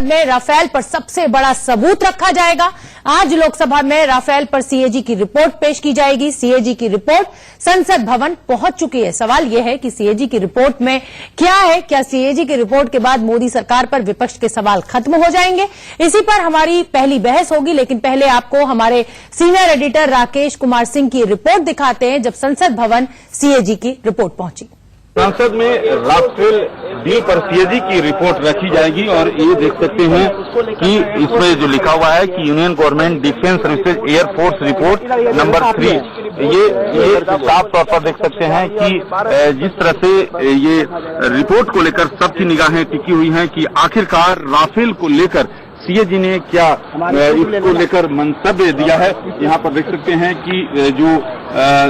में राफेल पर सबसे बड़ा सबूत रखा जाएगा। आज लोकसभा में राफेल पर सीएजी की रिपोर्ट पेश की जाएगी। सीएजी की रिपोर्ट संसद भवन पहुंच चुकी है। सवाल यह है कि सीएजी की रिपोर्ट में क्या है? क्या सीएजी की रिपोर्ट के बाद मोदी सरकार पर विपक्ष के सवाल खत्म हो जाएंगे? इसी पर हमारी पहली बहस होगी, लेकिन पहले आपको हमारे सीनियर एडिटर राकेश कुमार सिंह की रिपोर्ट दिखाते हैं जब संसद भवन सीएजी की रिपोर्ट पहुंची। संसद में राफेल डील पर सीएजी की रिपोर्ट रखी जाएगी और ये देख सकते हैं कि इसमें जो लिखा हुआ है कि union government defence services air force report number 3, ये साफ तौर पर देख सकते हैं कि जिस तरह से ये रिपोर्ट को लेकर सबकी निगाहें टिकी हुई हैं कि आखिरकार राफेल को लेकर सीएजी ने क्या इसको लेकर मंतव्य दिया है। यहाँ पर देख सकते हैं कि जो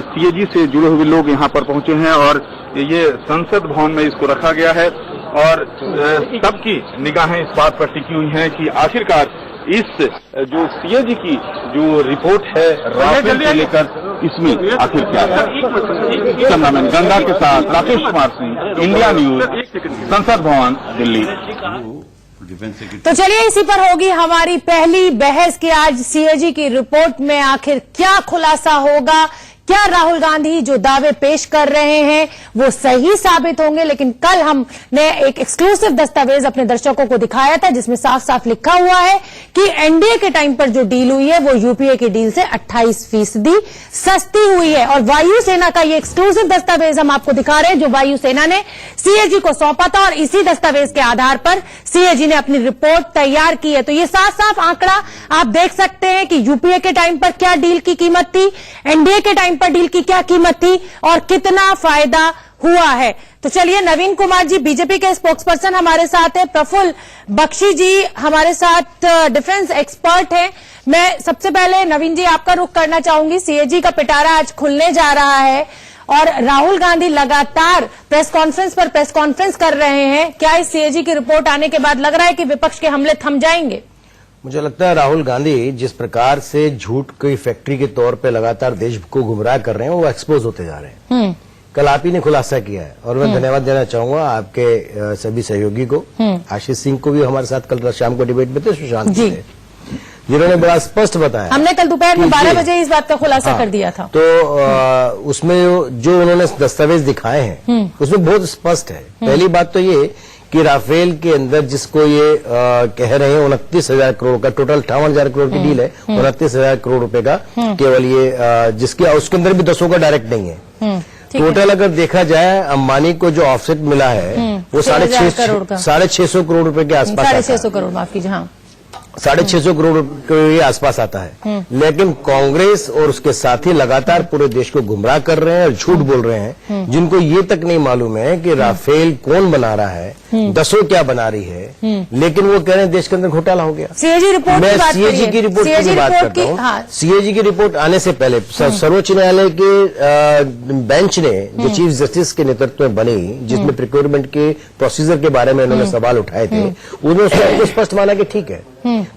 सीएजी से जुड़े हुए लोग यहाँ पर पहुंचे हैं और ये संसद भवन में इसको रखा गया है और सबकी निगाहें इस बात पर टिकी हुई हैं कि आखिरकार इस जो सीएजी की जो रिपोर्ट है राफेल को लेकर इसमें आखिर क्या है। कैमरामैन गंगा के साथ राकेश कुमार सिंह, इंडिया न्यूज, संसद भवन, दिल्ली। तो चलिए इसी पर होगी हमारी पहली बहस कि आज सीएजी की रिपोर्ट में आखिर क्या खुलासा होगा। क्या राहुल गांधी जो दावे पेश कर रहे हैं वो सही साबित होंगे? लेकिन कल हमने एक एक्सक्लूसिव दस्तावेज अपने दर्शकों को दिखाया था जिसमें साफ साफ लिखा हुआ है कि एनडीए के टाइम पर जो डील हुई है वो यूपीए की डील से 28% सस्ती हुई है। और वायुसेना का ये एक्सक्लूसिव दस्तावेज हम आपको दिखा रहे हैं जो वायुसेना ने सीएजी को सौंपा था और इसी दस्तावेज के आधार पर सीएजी ने अपनी रिपोर्ट तैयार की है। तो ये साफ साफ आंकड़ा आप देख सकते हैं कि यूपीए के टाइम पर क्या डील की कीमत थी, एनडीए के टाइम पर डील की क्या कीमत थी और कितना फायदा हुआ है। तो चलिए नवीन कुमार जी बीजेपी के स्पोक्सपर्सन हमारे साथ है, प्रफुल्ल बख्शी जी हमारे साथ डिफेंस एक्सपर्ट हैं। मैं सबसे पहले नवीन जी आपका रुख करना चाहूंगी। सीएजी का पिटारा आज खुलने जा रहा है और राहुल गांधी लगातार प्रेस कॉन्फ्रेंस पर प्रेस कॉन्फ्रेंस कर रहे हैं। क्या इस सीएजी की रिपोर्ट आने के बाद लग रहा है कि विपक्ष के हमले थम जाएंगे? मुझे लगता है राहुल गांधी जिस प्रकार से झूठ की फैक्ट्री के तौर पे लगातार देश को गुमराह कर रहे हैं वो एक्सपोज होते जा रहे हैं। कल आप ही ने खुलासा किया है और मैं धन्यवाद देना चाहूंगा आपके सभी सहयोगी को, आशीष सिंह को भी हमारे साथ कल शाम को डिबेट में थे, सुशांत जी थे, जिन्होंने बड़ा स्पष्ट बताया। हमने कल दोपहर में 12 बजे इस बात का खुलासा कर दिया था। तो उसमें जो उन्होंने दस्तावेज दिखाए हैं उसमें बहुत स्पष्ट है। पहली बात तो ये कि राफेल के अंदर जिसको ये कह रहे हैं 29,000 करोड़ का, टोटल 58,000 करोड़ की डील है, 29,000 करोड़ रुपए का केवल ये जिसके उसके अंदर भी 10 का डायरेक्ट नहीं है। टोटल अगर देखा जाए अंबानी को जो ऑफसेट मिला है वो 650 करोड़ रुपए के आसपास, 650 करोड़ माफ कीजिए, हाँ 650 करोड़ के आसपास आता है। लेकिन कांग्रेस और उसके साथी लगातार पूरे देश को गुमराह कर रहे हैं और झूठ बोल रहे हैं, जिनको ये तक नहीं मालूम है कि राफेल कौन बना रहा है, दसों क्या बना रही है, लेकिन वो कह रहे हैं देश के अंदर घोटाला हो गया। सीएजी रिपोर्ट मैं सीएजी की रिपोर्ट की बात करता हूँ। सीएजी की रिपोर्ट आने से पहले सर्वोच्च न्यायालय के बेंच ने जो चीफ जस्टिस के नेतृत्व में बनी, जिसमें प्रिक्योरमेंट के प्रोसीजर के बारे में उन्होंने सवाल उठाए थे, उन्होंने स्पष्ट माना कि ठीक है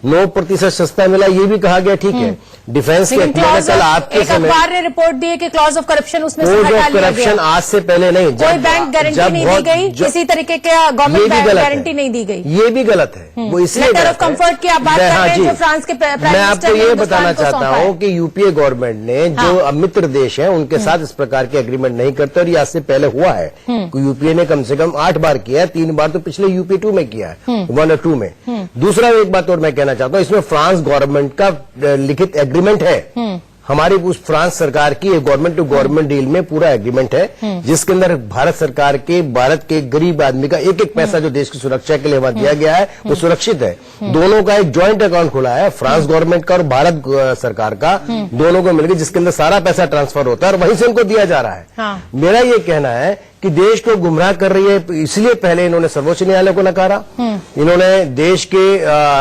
9% सस्ता मिला, ये भी कहा गया ठीक है। डिफेंस के कल आपके अखबार ने रिपोर्ट दी है कि क्लॉज ऑफ करप्शन उसमें करप्शन आज से पहले नहीं, कोई बैंक गारंटी नहीं दी गई, किसी तरीके के गवर्नमेंट गारंटी नहीं दी गई, ये भी गलत है। वो इसलिए लेटर ऑफ कंफर्ट की आप बात कर रहे हैं जो फ्रांस के मैं आपको ये बताना चाहता हूँ कि यूपीए गवर्नमेंट ने जो मित्र देश है उनके साथ इस प्रकार के एग्रीमेंट नहीं करते और ये आज से पहले हुआ है। यूपीए ने कम से कम 8 बार किया है, 3 बार तो पिछले यूपी 2 में किया है, 1 और 2 में। दूसरा एक बात और मैं कहना चाहता हूँ, इसमें फ्रांस गवर्नमेंट का लिखित एग्रीमेंट है। हमारी उस फ्रांस सरकार की गवर्नमेंट टू गवर्नमेंट डील में पूरा एग्रीमेंट है, जिसके अंदर भारत सरकार के, भारत के गरीब आदमी का एक एक पैसा जो देश की सुरक्षा के लिए वहां दिया गया है वो सुरक्षित है। दोनों का एक ज्वाइंट अकाउंट खुला है, फ्रांस गवर्नमेंट का और भारत सरकार का, दोनों को मिलकर, जिसके अंदर सारा पैसा ट्रांसफर होता है और वहीं से उनको दिया जा रहा है। मेरा ये कहना है कि देश को गुमराह कर रही है, इसलिए पहले इन्होंने सर्वोच्च न्यायालय को नकारा, इन्होंने देश के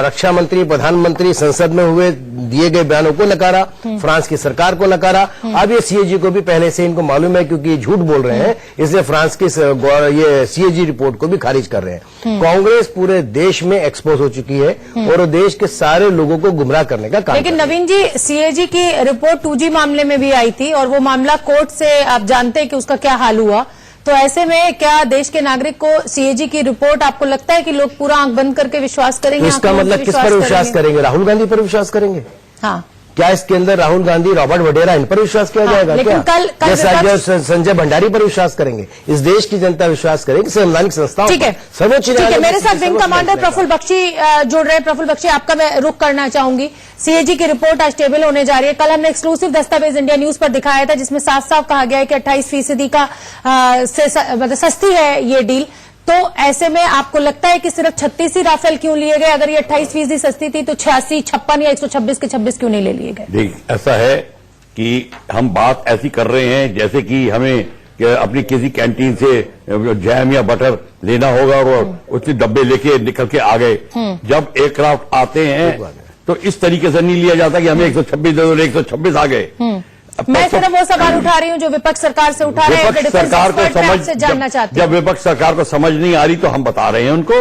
रक्षा मंत्री, प्रधानमंत्री, संसद में हुए दिए गए बयानों को नकारा, फ्रांस की सरकार को नकारा। अब ये सीएजी को भी पहले से इनको मालूम है क्योंकि ये झूठ बोल रहे हैं, इसलिए फ्रांस की ये सीएजी रिपोर्ट को भी खारिज कर रहे हैं। कांग्रेस पूरे देश में एक्सपोज हो चुकी है और वो देश के सारे लोगों को गुमराह करने का काम। लेकिन नवीन जी, सीएजी की रिपोर्ट 2G मामले में भी आई थी और वो मामला कोर्ट से आप जानते हैं कि उसका क्या हाल हुआ। तो ऐसे में क्या देश के नागरिक को सीएजी की रिपोर्ट, आपको लगता है कि लोग पूरा आंख बंद करके विश्वास करेंगे? इसका मतलब किस पर विश्वास करेंगे? राहुल गांधी पर विश्वास करेंगे? हाँ, क्या इसके अंदर राहुल गांधी, रॉबर्ट वडेरा, इन पर विश्वास किया जाएगा? लेकिन क्या जैसा संजय भंडारी पर विश्वास करेंगे? इस देश की जनता विश्वास करेगी संवैधानिक संस्थाओं? ठीक है, सर्वोच्च ठीक है। न्यायालय मेरे साथ विंग कमांडर प्रफुल्ल बख्शी जुड़ रहे हैं। प्रफुल्ल बख्शी, आपका मैं रुख करना चाहूंगी। सीएजी की रिपोर्ट आज टेबल होने जा रही है। कल हमने एक्सक्लूसिव दस्तावेज इंडिया न्यूज पर दिखाया था, जिसमें साफ साफ कहा गया है कि 28% का मतलब सस्ती है ये डील। तो ऐसे में आपको लगता है कि सिर्फ 36 ही राफेल क्यों लिए गए? अगर ये 28% सस्ती थी तो 86, 56 या 126 के 26 क्यों नहीं ले लिए गए? देख, ऐसा है कि हम बात ऐसी कर रहे हैं जैसे कि हमें अपनी किसी कैंटीन से जैम या बटर लेना होगा और उसके डब्बे लेके निकल के आ गए। जब एयरक्राफ्ट आते हैं तो इस तरीके से नहीं लिया जाता कि हमें 126 दे दो, 126 आ गए। मैं सिर्फ वो सवाल उठा रही हूँ जो विपक्ष सरकार से उठा रहे हैं। विपक्ष सरकार को समझ से जानना चाहती जब विपक्ष सरकार को समझ नहीं आ रही तो हम बता रहे हैं उनको,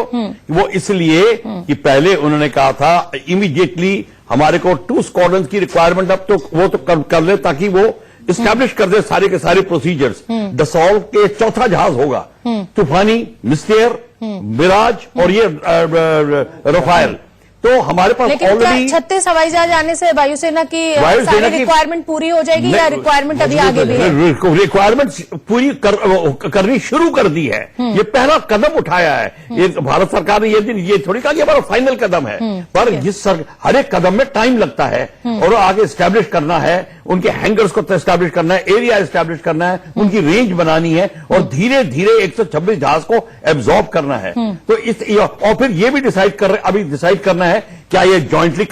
वो इसलिए कि पहले उन्होंने कहा था इमीडिएटली हमारे को 2 स्क्वाड्रन की रिक्वायरमेंट, अब तो वो तो कर ले ताकि वो इस्टेब्लिश कर दे सारे के सारे प्रोसीजर्स। दसौल के चौथा जहाज होगा, तूफानी, मिस्टेयर, मिराज और ये रफायल। तो हमारे पास ऑलरेडी 36 हवाई जहाज आने से वायुसेना की सारी रिक्वायरमेंट पूरी हो जाएगी या रिक्वायरमेंट अभी आगे भी है? रिक्वायरमेंट पूरी करनी शुरू कर दी है। ये पहला कदम उठाया है। ये भारत सरकार ने ये थोड़ी कहा कि हमारा फाइनल कदम है, पर हर एक कदम में टाइम लगता है और आगे एस्टैब्लिश करना है, उनके हैंगर्स को एस्टैब्लिश करना है, एरिया एस्टैब्लिश करना है, उनकी रेंज बनानी है और धीरे धीरे 126 जहाज को एब्जॉर्ब करना है। तो और फिर ये भी अभी डिसाइड करना है क्या ये जॉइंटली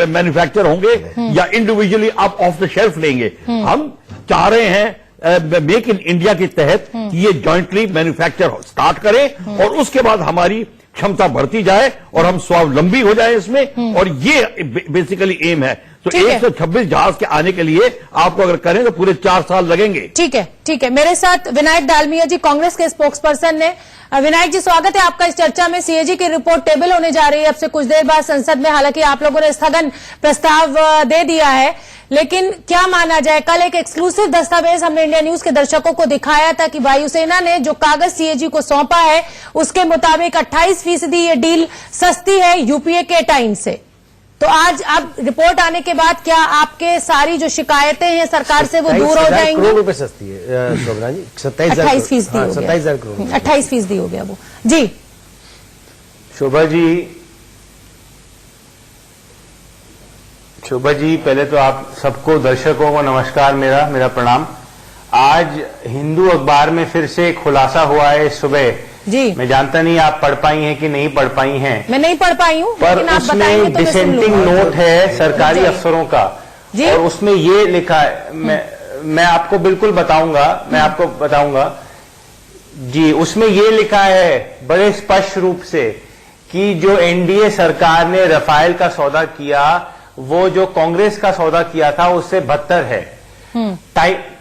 मैन्युफैक्चर होंगे या इंडिविजुअली आप ऑफ द शेल्फ लेंगे। हम चाह रहे हैं मेक इन इंडिया के तहत कि ये जॉइंटली मैन्युफैक्चर स्टार्ट करें और उसके बाद हमारी क्षमता बढ़ती जाए और हम स्वावलंबी हो जाए इसमें, और ये बेसिकली एम है। तो 126 जहाज के आने के लिए आपको अगर करें तो पूरे 4 साल लगेंगे। ठीक है, ठीक है। मेरे साथ विनायक डालमिया जी, कांग्रेस के स्पोक्स पर्सन ने। विनायक जी, स्वागत है आपका इस चर्चा में। सीएजी की रिपोर्ट टेबल होने जा रही है अब से कुछ देर बाद संसद में। हालांकि आप लोगों ने स्थगन प्रस्ताव दे दिया है, लेकिन क्या माना जाए? कल एक एक्सक्लूसिव दस्तावेज हमने इंडिया न्यूज के दर्शकों को दिखाया था कि वायुसेना ने जो कागज सीएजी को सौंपा है उसके मुताबिक 28% ये डील सस्ती है यूपीए के टाइम से। तो आज अब रिपोर्ट आने के बाद क्या आपके सारी जो शिकायतें हैं सरकार से वो दूर हो जाएंगी? करोड़ रुपए सस्ती है शोभना जी, 28% 27,000 करोड़, 28% हो गया वो जी। शोभा जी, पहले तो आप सबको दर्शकों को नमस्कार, मेरा प्रणाम। आज हिंदू अखबार में फिर से खुलासा हुआ है सुबह जी। मैं जानता नहीं आप पढ़ पाई हैं कि नहीं पढ़ पाई हैं। मैं नहीं पढ़ पाई हूं, पर उसमें डिसेंटिंग नोट है सरकारी अफसरों का जी? और उसमें ये लिखा है, मैं आपको बिल्कुल बताऊंगा, मैं आपको बताऊंगा जी। उसमें ये लिखा है बड़े स्पष्ट रूप से कि जो एनडीए सरकार ने रफाल का सौदा किया वो जो कांग्रेस का सौदा किया था उससे 72 है।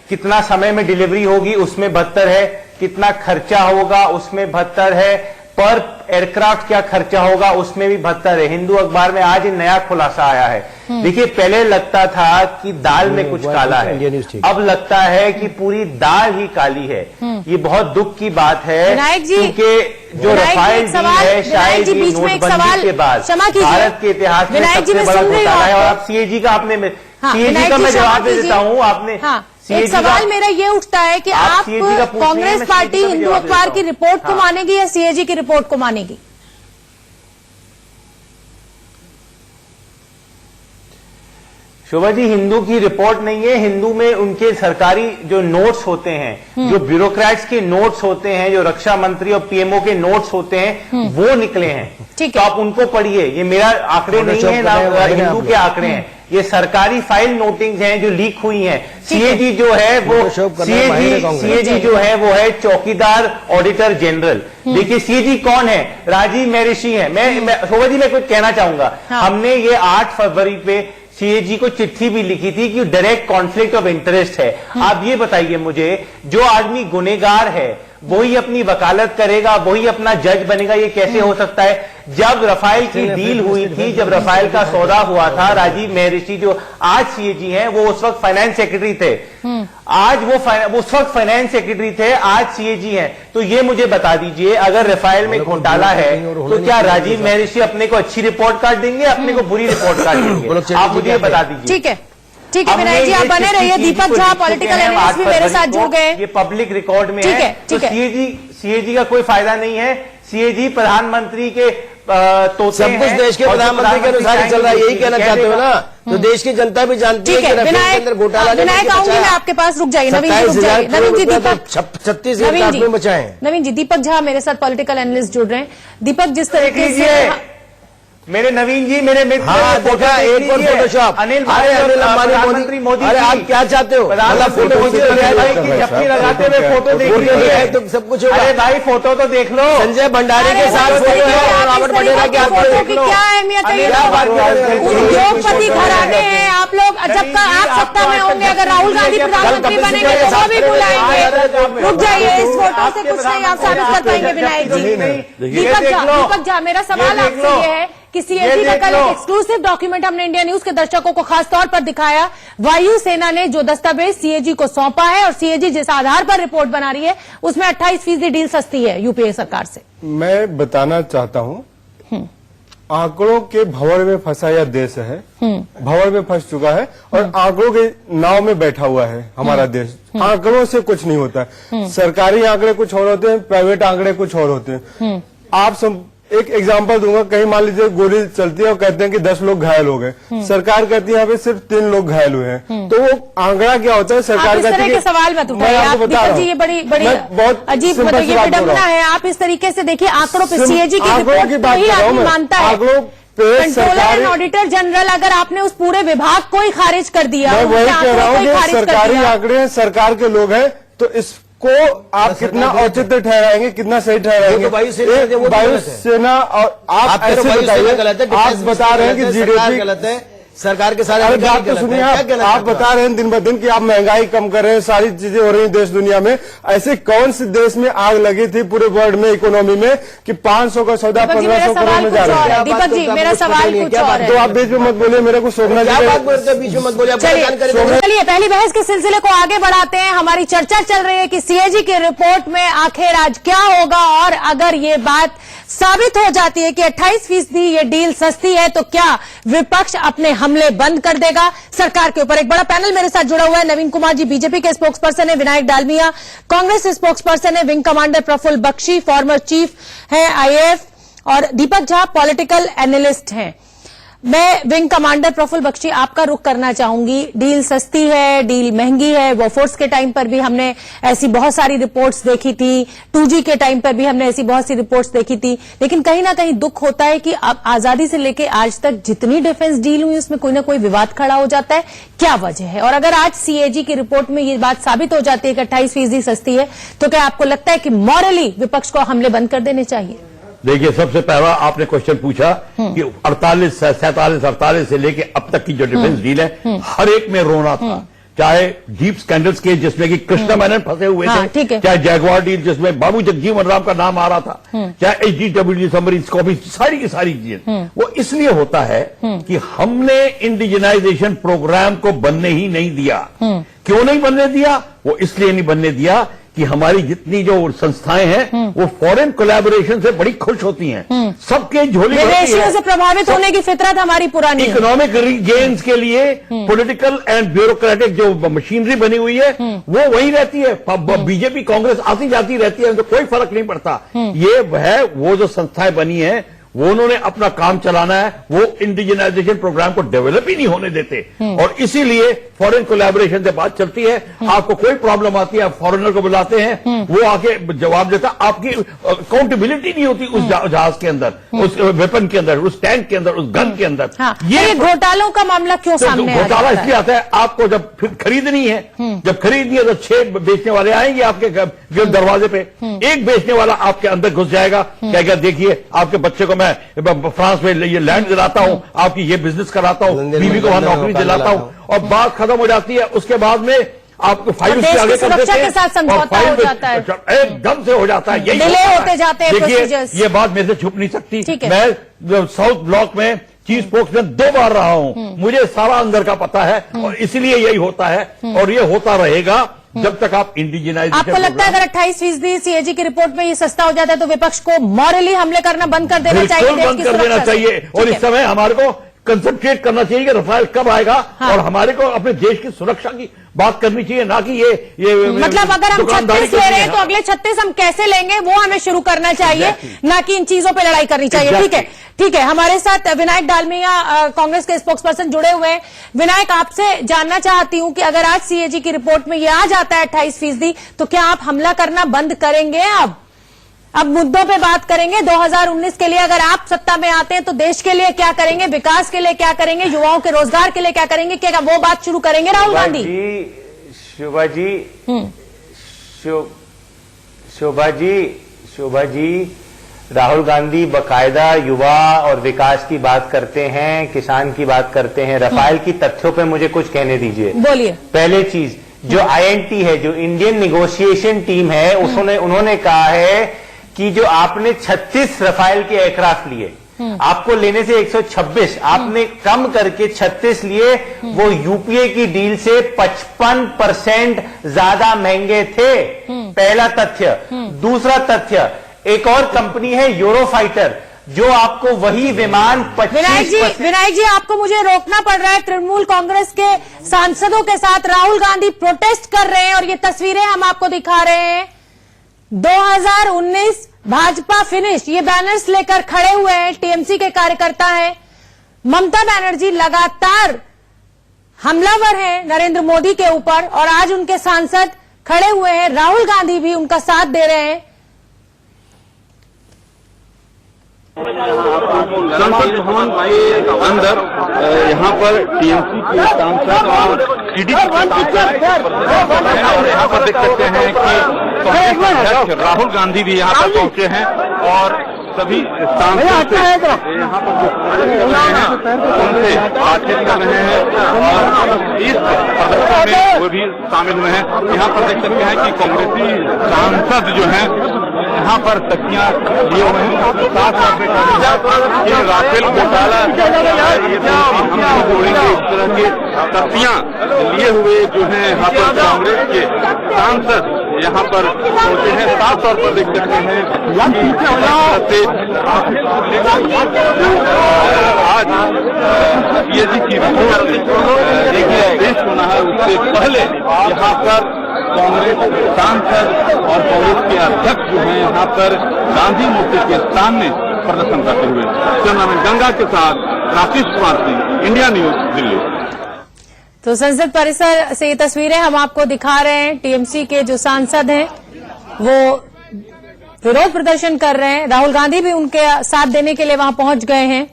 कितना समय में डिलीवरी होगी उसमें 72 है, कितना खर्चा होगा उसमें 72 है, पर एयरक्राफ्ट क्या खर्चा होगा उसमें भी 72 है। हिंदू अखबार में आज ही नया खुलासा आया है। देखिए, पहले लगता था कि दाल में कुछ काला है, अब लगता है कि पूरी दाल ही काली है। ये बहुत दुख की बात है क्योंकि जो रफाल डील है शायद ये नोटबंदी के बाद भारत के इतिहास में सबसे बड़ा घोटाला है। और आप सीएजी का आपने सीएजी का मैं जवाब दे देता हूं। आपने एक सवाल मेरा ये उठता है कि आप कांग्रेस पार्टी हिंदू अखबार की रिपोर्ट को मानेगी या सीएजी की रिपोर्ट को मानेगी? शोभा जी, हिंदू की रिपोर्ट नहीं है। हिंदू में उनके सरकारी जो नोट्स होते हैं, जो ब्यूरोक्रेट्स के नोट्स होते हैं, जो रक्षा मंत्री और पीएमओ के नोट्स होते हैं, वो निकले हैं। तो आप उनको पढ़िए। ये मेरा आंकड़े नहीं है ना, हिंदू के आंकड़े हैं। ये सरकारी फाइल नोटिंग्स हैं जो लीक हुई हैं। सीएजी जो है वो सीएजी जो है वो है चौकीदार ऑडिटर जनरल। देखिए सीएजी कौन है? राजीव महर्षि है। मैं शोभा जी मैं कुछ कहना चाहूंगा। हमने ये 8 फरवरी पे सीएजी को चिट्ठी भी लिखी थी कि डायरेक्ट कॉन्फ्लिक्ट ऑफ इंटरेस्ट है। आप ये बताइए मुझे, जो आदमी गुनेगार है वही अपनी वकालत करेगा, वही अपना जज बनेगा, ये कैसे हो सकता है? जब रफाल की डील हुई थी, जब रफाल का सौदा हुआ था, राजीव महर्षि जो आज सीएजी हैं, वो उस वक्त फाइनेंस सेक्रेटरी थे। आज वो उस वक्त फाइनेंस सेक्रेटरी थे, आज सीएजी हैं। तो ये मुझे बता दीजिए, अगर रफाल में घोटाला है तो क्या राजीव महर्षि अपने को अच्छी रिपोर्ट कार्ड देंगे, अपने को बुरी रिपोर्ट कार्ड देंगे? आप मुझे ये बता दीजिए। ठीक है, ठीक है विनायक जी, आप बने रहिए। दीपक झा पॉलिटिकल एनालिस्ट भी मेरे साथ जुड़ गए। ये पब्लिक रिकॉर्ड में ठीक है, तो ठीक है। सीएजी का कोई फायदा नहीं है। सीएजी प्रधानमंत्री के तोते सब कुछ देश के प्रधानमंत्री के अनुसार ही चल रहा है, यही कहना चाहते हो ना? तो देश की जनता भी जानती है कि रफेल के अंदर घोटाला नहीं विनायक आऊंगी मैं आपके पास, रुक जाइए नवीन जी, रुक जाइए नवीन जी। दीपक 36,000 में बचाए। नवीन जी, दीपक झा मेरे साथ पॉलिटिकल एनालिस्ट जुड़ रहे हैं। दीपक, जिस तरीके से मेरे नवीन जी, मेरे मित्र, हाँ, देखा एक और फोटोशॉप। अनिल अंबानी मोदी, अरे आप क्या चाहते हो? प्रधानमंत्री मोदी की झपकी लगाते हुए फोटो देख लीजिए तो सब कुछ होगा। अरे भाई फोटो तो देख लो। संजय भंडारी के साथ फोटो है और रॉबर्ट वड्रा के हाथ में देख लो। क्या अहमियत है? उद्योगपति घराने हैं आप लोग। जब तक आप सत्ता में होंगे, अगर राहुल गांधी प्रधानमंत्री बनेंगे तो वो भी बुलाएंगे। रुक जाइए, इस फोटो से कुछ नहीं आप साबित कर पाएंगे विनायक जी। दीपक झा, मेरा सवाल आपसे ये है कि सीएजी का कल एक एक्सक्लूसिव डॉक्यूमेंट हमने इंडिया न्यूज के दर्शकों को खास तौर पर दिखाया। वायुसेना ने जो दस्तावेज सीएजी को सौंपा है और सीएजी जिस आधार पर रिपोर्ट बना रही है, उसमें 28% डील सस्ती है यूपीए सरकार से। मैं बताना चाहता हूं, आंकड़ों के भंवर में फंसा यह देश है, भंवर में फंस चुका है और आंकड़ों के नाव में बैठा हुआ है हमारा देश। आंकड़ों से कुछ नहीं होता है। सरकारी आंकड़े कुछ और होते हैं, प्राइवेट आंकड़े कुछ और होते हैं। आप एक एग्जांपल दूंगा, कहीं मान लीजिए गोली चलती है और कहते हैं कि 10 लोग घायल हो गए, सरकार कहती है यहाँ पे सिर्फ 3 लोग घायल हुए हैं। तो वो आंकड़ा क्या होता है? सरकार कहती है। सवाल मत उठाइए आप दीपक जी, ये बड़ी बहुत अजीब, मतलब ये विडंबना है। आप इस तरीके से देखिए आंकड़ों पे, सीएजी की रिपोर्ट को ही आदमी मानता है। कंट्रोलर एंड ऑडिटर जनरल, अगर आपने उस पूरे विभाग को ही खारिज कर दिया, मैं वही कह रहा हूँ कि सरकारी आंकड़े सरकार के लोग हैं, तो इसको आप कितना औचित्य ठहराएंगे, कितना सही ठहराएंगे? वायुसेना और आप ऐसे बताइए, आप बता रहे हैं कि जीडीपी गलत है, सरकार के सारे बात तो सुनिए। आप बता रहे हैं दिन ब दिन कि आप महंगाई कम कर रहे हैं, सारी चीजें हो रही हैं देश दुनिया में। ऐसे कौन से देश में आग लगी थी पूरे वर्ल्ड में इकोनॉमी में कि 500 का सौदा 1500 करोड़ में जा रहा है? दीपक जी, मेरा सवाल कुछ और है। तो आप बीच में मत बोलिए, मेरे को सोचना चाहिए। बीच में मत बोलिए। चलिए पहली बहस के सिलसिले को आगे बढ़ाते हैं। हमारी चर्चा चल रही है कि सीएजी की रिपोर्ट में आखिर आज क्या होगा, और अगर ये बात साबित हो जाती है कि 28% ये डील सस्ती है, तो क्या विपक्ष अपने हमले बंद कर देगा सरकार के ऊपर? एक बड़ा पैनल मेरे साथ जुड़ा हुआ है। नवीन कुमार जी बीजेपी के स्पोक्स पर्सन है, विनायक डालमिया कांग्रेस स्पोक्स पर्सन है, wing commander Praful Bakshi former chief है आईएएफ, और दीपक झा पॉलिटिकल एनालिस्ट हैं। मैं विंग कमांडर प्रफुल्ल बख्शी आपका रुख करना चाहूंगी। डील सस्ती है, डील महंगी है, वोफोर्स के टाइम पर भी हमने ऐसी बहुत सारी रिपोर्ट्स देखी थी, 2G के टाइम पर भी हमने ऐसी बहुत सी रिपोर्ट्स देखी थी, लेकिन कहीं ना कहीं दुख होता है कि अब आजादी से लेकर आज तक जितनी डिफेंस डील हुई उसमें कोई ना कोई विवाद खड़ा हो जाता है। क्या वजह है? और अगर आज सीएजी की रिपोर्ट में ये बात साबित हो जाती है कि 28% सस्ती है, तो क्या आपको लगता है कि मॉरली विपक्ष को हमले बंद कर देने चाहिए? देखिए, सबसे पहला आपने क्वेश्चन पूछा कि 48 से लेके अब तक की जो डिफेंस डील है, हर एक में रोना था। चाहे डीप स्कैंडल्स के जिसमें कि कृष्णा मेनन फंसे हुए थे, चाहे जैगवार डील जिसमें बाबू जगजीवन राम का नाम आ रहा था, चाहे HDWD समरीज कॉपी, सारी की सारी चीजें। वो इसलिए होता है कि हमने इंडिजिनाइजेशन प्रोग्राम को बनने ही नहीं दिया। क्यों नहीं बनने दिया? वो इसलिए नहीं बनने दिया कि हमारी जितनी जो संस्थाएं हैं वो फॉरेन कोलैबोरेशन से बड़ी खुश होती हैं। सबके झोली विदेशियों से प्रभावित होने की फितरत हमारी पुरानी इकोनॉमिक गेन्स के लिए पॉलिटिकल एंड ब्यूरोक्रेटिक जो मशीनरी बनी हुई है वो वही रहती है। बीजेपी कांग्रेस आती जाती रहती है, तो कोई फर्क नहीं पड़ता। ये है वो जो संस्थाएं बनी है, वो उन्होंने अपना काम चलाना है, वो इंडिजिनाइजेशन प्रोग्राम को डेवलप ही नहीं होने देते, और इसीलिए फॉरेन कोलैबोरेशन से बात चलती है। आपको कोई प्रॉब्लम आती है, आप फॉरेनर को बुलाते हैं, वो आके जवाब देता। आपकी अकाउंटेबिलिटी नहीं होती उस जहाज के अंदर, उस वेपन के अंदर, उस टैंक के अंदर, उस गन के अंदर। ये घोटालों का मामला क्यों सामने आता है? घोटाला इसलिए आता है, आपको जब फिर खरीदनी है, जब खरीदनी है तो 6 बेचने वाले आएंगे आपके दरवाजे पे। एक बेचने वाला आपके अंदर घुस जाएगा, कहेगा देखिए आपके बच्चे को मैं फ्रांस में ये लैंड दिलाता हूं, आपकी ये बिजनेस कराता हूं, बीवी को वहां नौकरी दिलाता हूं, और बात खत्म हो जाती है। उसके बाद में आप फाइल और उसके देश आगे की कर सुरक्षा देते हैं के साथ और समझौता फाइल हो पे जाता है। एकदम से हो जाता है, यही डिले होता है। होते जाते हैं देखिए, प्रोसीजर्स। ये बात मेरे से छुप नहीं सकती। ठीक है। मैं साउथ ब्लॉक में चीफ स्पोक्समैन 2 बार रहा हूं, मुझे सारा अंदर का पता है और इसलिए यही होता है और ये होता रहेगा जब तक आप इंडिजिनाइजेशन। आपको लगता है अगर 28% सीएजी की रिपोर्ट में ये सस्ता हो जाता है तो विपक्ष को मॉरली हमले करना बंद कर देना चाहिए? बिल्कुल बंद कर देना चाहिए और इस समय हमारे को कंसंट्रेट करना चाहिए कि रफाल कब आएगा। हाँ। और हमारे को अपने देश की सुरक्षा की बात करनी चाहिए, ना कि ये मतलब अगर हम 36 ले रहे हैं तो अगले 36 हम कैसे लेंगे वो हमें शुरू करना चाहिए, ना कि इन चीजों पे लड़ाई करनी चाहिए। ठीक है, ठीक है। हमारे साथ विनायक डालमिया कांग्रेस के स्पोक्सपर्सन जुड़े हुए हैं। विनायक, आपसे जानना चाहती हूं कि अगर आज सीएजी की रिपोर्ट में ये आ जाता है 28%, तो क्या आप हमला करना बंद करेंगे? अब मुद्दों पे बात करेंगे। 2019 के लिए अगर आप सत्ता में आते हैं तो देश के लिए क्या करेंगे, विकास के लिए क्या करेंगे, युवाओं के रोजगार के लिए क्या करेंगे, क्या वो बात शुरू करेंगे राहुल गांधी? शोभा जी, राहुल गांधी बकायदा युवा और विकास की बात करते हैं, किसान की बात करते हैं। रफाल की तथ्यों पे मुझे कुछ कहने दीजिए। बोलिए। पहले चीज, जो INT है, जो इंडियन निगोशिएशन टीम है, उन्होंने कहा है कि जो आपने 36 रफाल के एयरक्राफ्ट लिए, आपको लेने से 126, आपने कम करके 36 लिए, वो यूपीए की डील से 55% ज्यादा महंगे थे। पहला तथ्य। दूसरा तथ्य, एक और कंपनी है यूरोफाइटर, जो आपको वही विमान 25। विनायक जी, आपको मुझे रोकना पड़ रहा है। तृणमूल कांग्रेस के सांसदों के साथ राहुल गांधी प्रोटेस्ट कर रहे हैं और ये तस्वीरें हम आपको दिखा रहे हैं। 2019 भाजपा फिनिश, ये बैनर्स लेकर खड़े हुए हैं टीएमसी के कार्यकर्ता हैं। ममता बनर्जी लगातार हमलावर हैं नरेंद्र मोदी के ऊपर और आज उनके सांसद खड़े हुए हैं, राहुल गांधी भी उनका साथ दे रहे हैं। संसद भवन के अंदर यहाँ पर टीएमसी के सांसद और टीडीपी यहाँ पर देख सकते हैं कि कांग्रेस अध्यक्ष राहुल गांधी भी यहाँ पर पहुंचे हैं और सभी सांसद यहाँ पर जो हैं उनसे बातचीत कर रहे हैं और इस प्रदर्शन में वो भी शामिल हुए हैं। यहाँ पर देख सकते हैं कि कांग्रेसी सांसद जो हैं यहाँ पर तकियां लिए हुए हैं, साथ में राफेल घोटाला हम नहीं जोड़ेंगे, इस तरह के तकियां लिए हुए जो हैं यहाँ पर कांग्रेस के सांसद यहाँ पर पहुंचे हैं। साफ तौर पर देख सकते हैं आज सीएजी की रिपोर्ट पेश होना है, उससे पहले यहाँ पर कांग्रेस सांसद और कांग्रेस के अध्यक्ष जो हैं यहाँ पर गांधी मूर्ति के सामने प्रदर्शन करते हुए। कैमरामैन गंगा के साथ राकेश कुमार सिंह, इंडिया न्यूज, दिल्ली। तो संसद परिसर से ये तस्वीरें हम आपको दिखा रहे हैं। टीएमसी के जो सांसद हैं वो विरोध प्रदर्शन कर रहे हैं। राहुल गांधी भी उनके साथ देने के लिए वहां पहुंच गए हैं।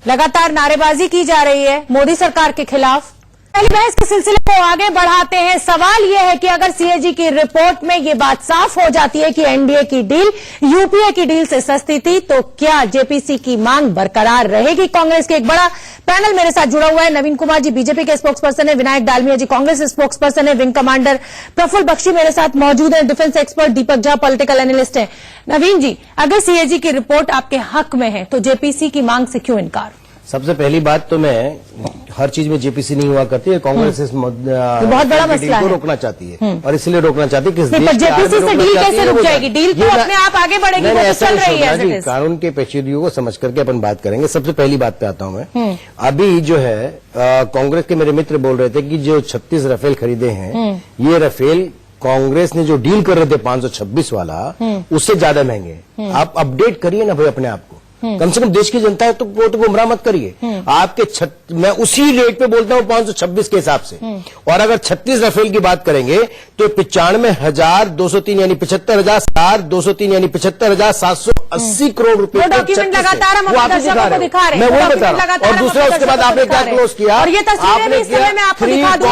लगातार नारेबाजी की जा रही है मोदी सरकार के खिलाफ। पहली बहस के सिलसिले को आगे बढ़ाते हैं। सवाल यह है कि अगर सीएजी की रिपोर्ट में यह बात साफ हो जाती है कि एनडीए की डील यूपीए की डील से सस्ती थी, तो क्या जेपीसी की मांग बरकरार रहेगी? कांग्रेस के एक बड़ा पैनल मेरे साथ जुड़ा हुआ है। नवीन कुमार जी बीजेपी के स्पोक्सपर्सन है, विनायक डालमिया जी कांग्रेस स्पोक्सपर्सन है, विंग कमांडर प्रफुल्ल बख्शी मेरे साथ मौजूद है, defence expert Deepak Jha political analyst है। नवीन जी, अगर सीएजी की रिपोर्ट आपके हक में है तो जेपीसी की मांग से क्यों इनकार? सबसे पहली बात तो मैं हर चीज में जेपीसी नहीं हुआ करती है, कांग्रेस इस बहुत बड़ा मसला को है। रोकना चाहती है और इसलिए रोकना चाहती है कि जेपीसी से डील कैसे रुक जाएगी? डील तो अपने आप आगे बढ़ेगी, वो तो चल रही है। कानून के पेचीदगियों को समझ करके अपन बात करेंगे। सबसे पहली बात पे आता हूं मैं। अभी जो है कांग्रेस के मेरे मित्र बोल रहे थे कि जो 36 राफेल खरीदे हैं, ये राफेल कांग्रेस ने जो डील कर रहे थे 526 वाला, उससे ज्यादा महंगे। आप अपडेट करिए ना भाई अपने आप को, कम से कम देश की जनता है तो वो तो गुमराह मत करिए। आपके मैं उसी रेट पे बोलता हूं 526 के हिसाब से। और अगर 36 राफेल की बात करेंगे तो 95,203 यानी 75,203 यानी 75,780 करोड़ रुपए। डॉक्यूमेंट लगातार हम अपने दर्शकों को दिखा रहे हैं। मैं वही बता रहा हूं। और दूसरा उसके बाद आपने क्या क्लोज किया? और ये तस्वीरें भी इस समय मैं आपको दिखा दूं।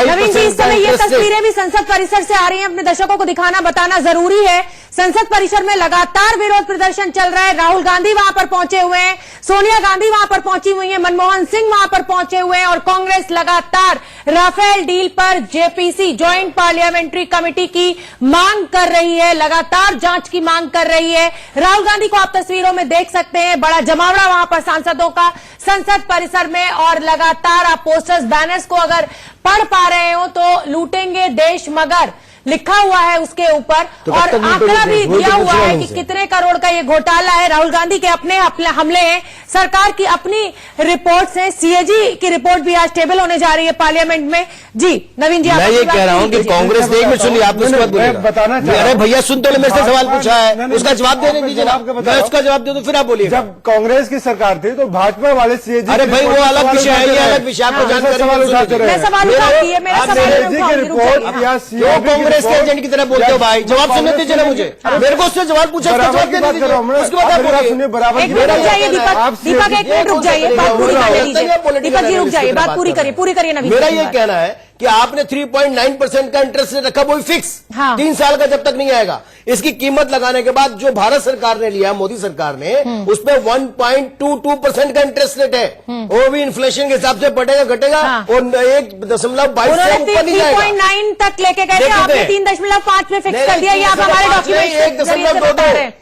नवीन जी, इस समय ये तस्वीरें भी संसद परिसर से आ रही हैं, अपने दर्शकों को दिखाना बताना जरूरी है। संसद परिसर में लगातार विरोध प्रदर्शन चल रहा है। राहुल गांधी वहां पर पहुंचे हुए हैं, सोनिया गांधी वहां पर पहुंची हुई हैं, मनमोहन सिंह वहां पर पहुंचे हुए हैं और कांग्रेस लगातार राफेल डील पर जेपीसी ज्वाइंट पार्लियामेंट्री कमेटी की मांग कर रही है, लगातार जांच की मांग कर रही है। राहुल गांधी को आप तस्वीरों में देख सकते हैं, बड़ा जमावड़ा वहां पर सांसदों का संसद परिसर में और लगातार आप पोस्टर्स बैनर्स को अगर पढ़ पा रहे हो तो लूटेंगे देश मगर लिखा हुआ है उसके ऊपर तो और आंकड़ा भी दिया हुआ है कि कितने करोड़ का ये घोटाला है। राहुल गांधी के अपने हमले हैं, सरकार की अपनी रिपोर्ट्स हैं, सीएजी की रिपोर्ट भी आज टेबल होने जा रही है पार्लियामेंट में। जी नवीन जी, मैं ये कह रहा हूँ कि कांग्रेस ने एक मिनट सुनिए, आप उसके बाद बोलिएगा। बताना चाह रहा हूं। अरे भैया सुन तो मेरे से सवाल पूछा है, उसका जवाब देने दीजिए ना, मैं उसका जवाब दे दूं फिर आप बोलिए। जब कांग्रेस की सरकार थी तो भाजपा वाले सीएजी, अरे भाई वो अलग विषय है, ये अलग विषय, आपको जानकारी सवाल उठाते रहे। मैं सवाल उठाती है, मेरा सवाल सीएजी की रिपोर्ट या क्यों कांग्रेस के एजेंट की तरह बोलते हो भाई? जवाब सुनने दीजिए ना मुझे, मेरे को उससे जवाब पूछा, उसका जवाब देने दीजिए, उसके बाद आप बोलिए। सुनिए बराबर एक मिनट रुक जाइए दीपक, एक मिनट रुक जाइए, बात पूरी कर लीजिए। दीपक जी रुक जाइए, बात पूरी करिए नवीन। मेरा ये कहना है कि आपने 3.9% का इंटरेस्ट रखा, वो फिक्स 3 साल का जब तक नहीं आएगा। इसकी कीमत लगाने के बाद जो भारत सरकार ने लिया, मोदी सरकार ने, उसमें 1.22% का इंटरेस्ट रेट है, वो भी इन्फ्लेशन के हिसाब से बढ़ेगा घटेगा और 1.22 से ऊपर नहीं जाएगा। 3.9 तक लेके गए थे, आपने 3.5 में फिक्स कर दिया। ये आप हमारे डॉक्यूमेंट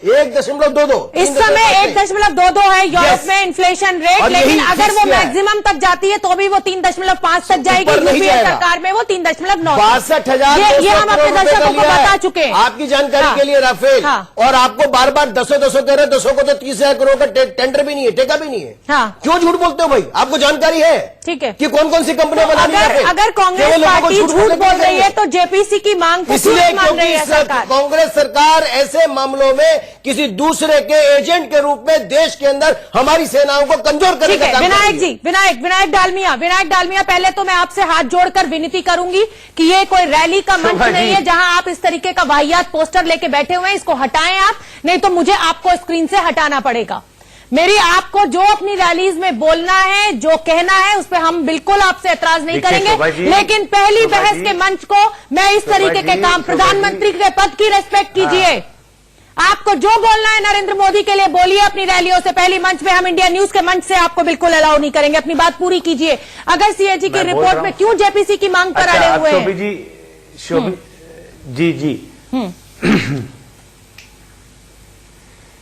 1.22 इस समय 1.22 है यूरोप में इन्फ्लेशन रेट, लेकिन अगर वो मैक्सिमम तक जाती है तो भी वो 3.5 तक जाएगी। यूपीए सरकार में वो 3.9 62,000 ये हम अपने दर्शकों को बता चुके हैं। आपकी जानकारी के लिए राफेल, और आपको बार बार 10 कह रहे, 10 को तो 30,000 करोड़ का टेंडर भी नहीं है, ठेका भी नहीं है। क्यों झूठ बोलते हो भाई? आपको जानकारी है ठीक है कि कौन कौन सी कंपनियां बना रही है? अगर कांग्रेस पार्टी झूठ बोल रही है तो जेपीसी की मांग को इसलिए झूठ मान रही है सरकार। कांग्रेस सरकार ऐसे मामलों में किसी दूसरे के एजेंट के रूप में देश के अंदर हमारी सेनाओं को कमजोर करने का काम विनायक जी, विनायक डालमिया, पहले तो मैं आपसे हाथ जोड़कर विनती करूंगी कि ये कोई रैली का मंच नहीं है जहां आप इस तरीके का वाहियात पोस्टर लेके बैठे हुए हैं, इसको हटाएं आप, नहीं तो मुझे आपको स्क्रीन से हटाना पड़ेगा। मेरी आपको जो अपनी रैलीज में बोलना है, जो कहना है, उस पर हम बिल्कुल आपसे एतराज नहीं करेंगे, लेकिन पहली बहस के मंच को मैं इस तरीके के काम, प्रधानमंत्री के पद की रेस्पेक्ट कीजिए। आपको जो बोलना है नरेंद्र मोदी के लिए बोलिए अपनी रैलियों से, पहली मंच में हम इंडिया न्यूज के मंच से आपको बिल्कुल अलाउ नहीं करेंगे। अपनी बात पूरी कीजिए। अगर सीएजी की रिपोर्ट में क्यों जेपीसी की मांग पर अड़े हुए हैं? जी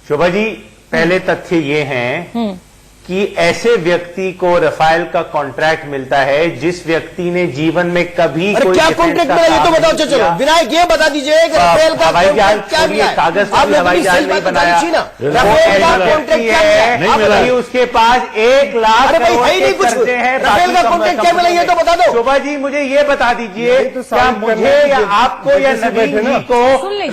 शोभा जी, पहले तथ्य ये हैं कि ऐसे व्यक्ति को रफाल का कॉन्ट्रैक्ट मिलता है जिस व्यक्ति ने जीवन में कभी कोई क्या कॉन्ट्रैक्ट मिला, ये तो बताओ। चलो विनायक ये बता दीजिए, रफेल का हवाई जहाज क्या मिला? कागज पर हवाई जहाज नहीं बनाया, रफेल का कॉन्ट्रैक्ट क्या मिला? उसके पास 1 लाख करते हैं। रफेल का कॉन्ट्रैक्ट क्या मिला, ये तो बता दो। शोभा जी मुझे ये बता दीजिए, क्या मुझे या आपको या नवीन जी को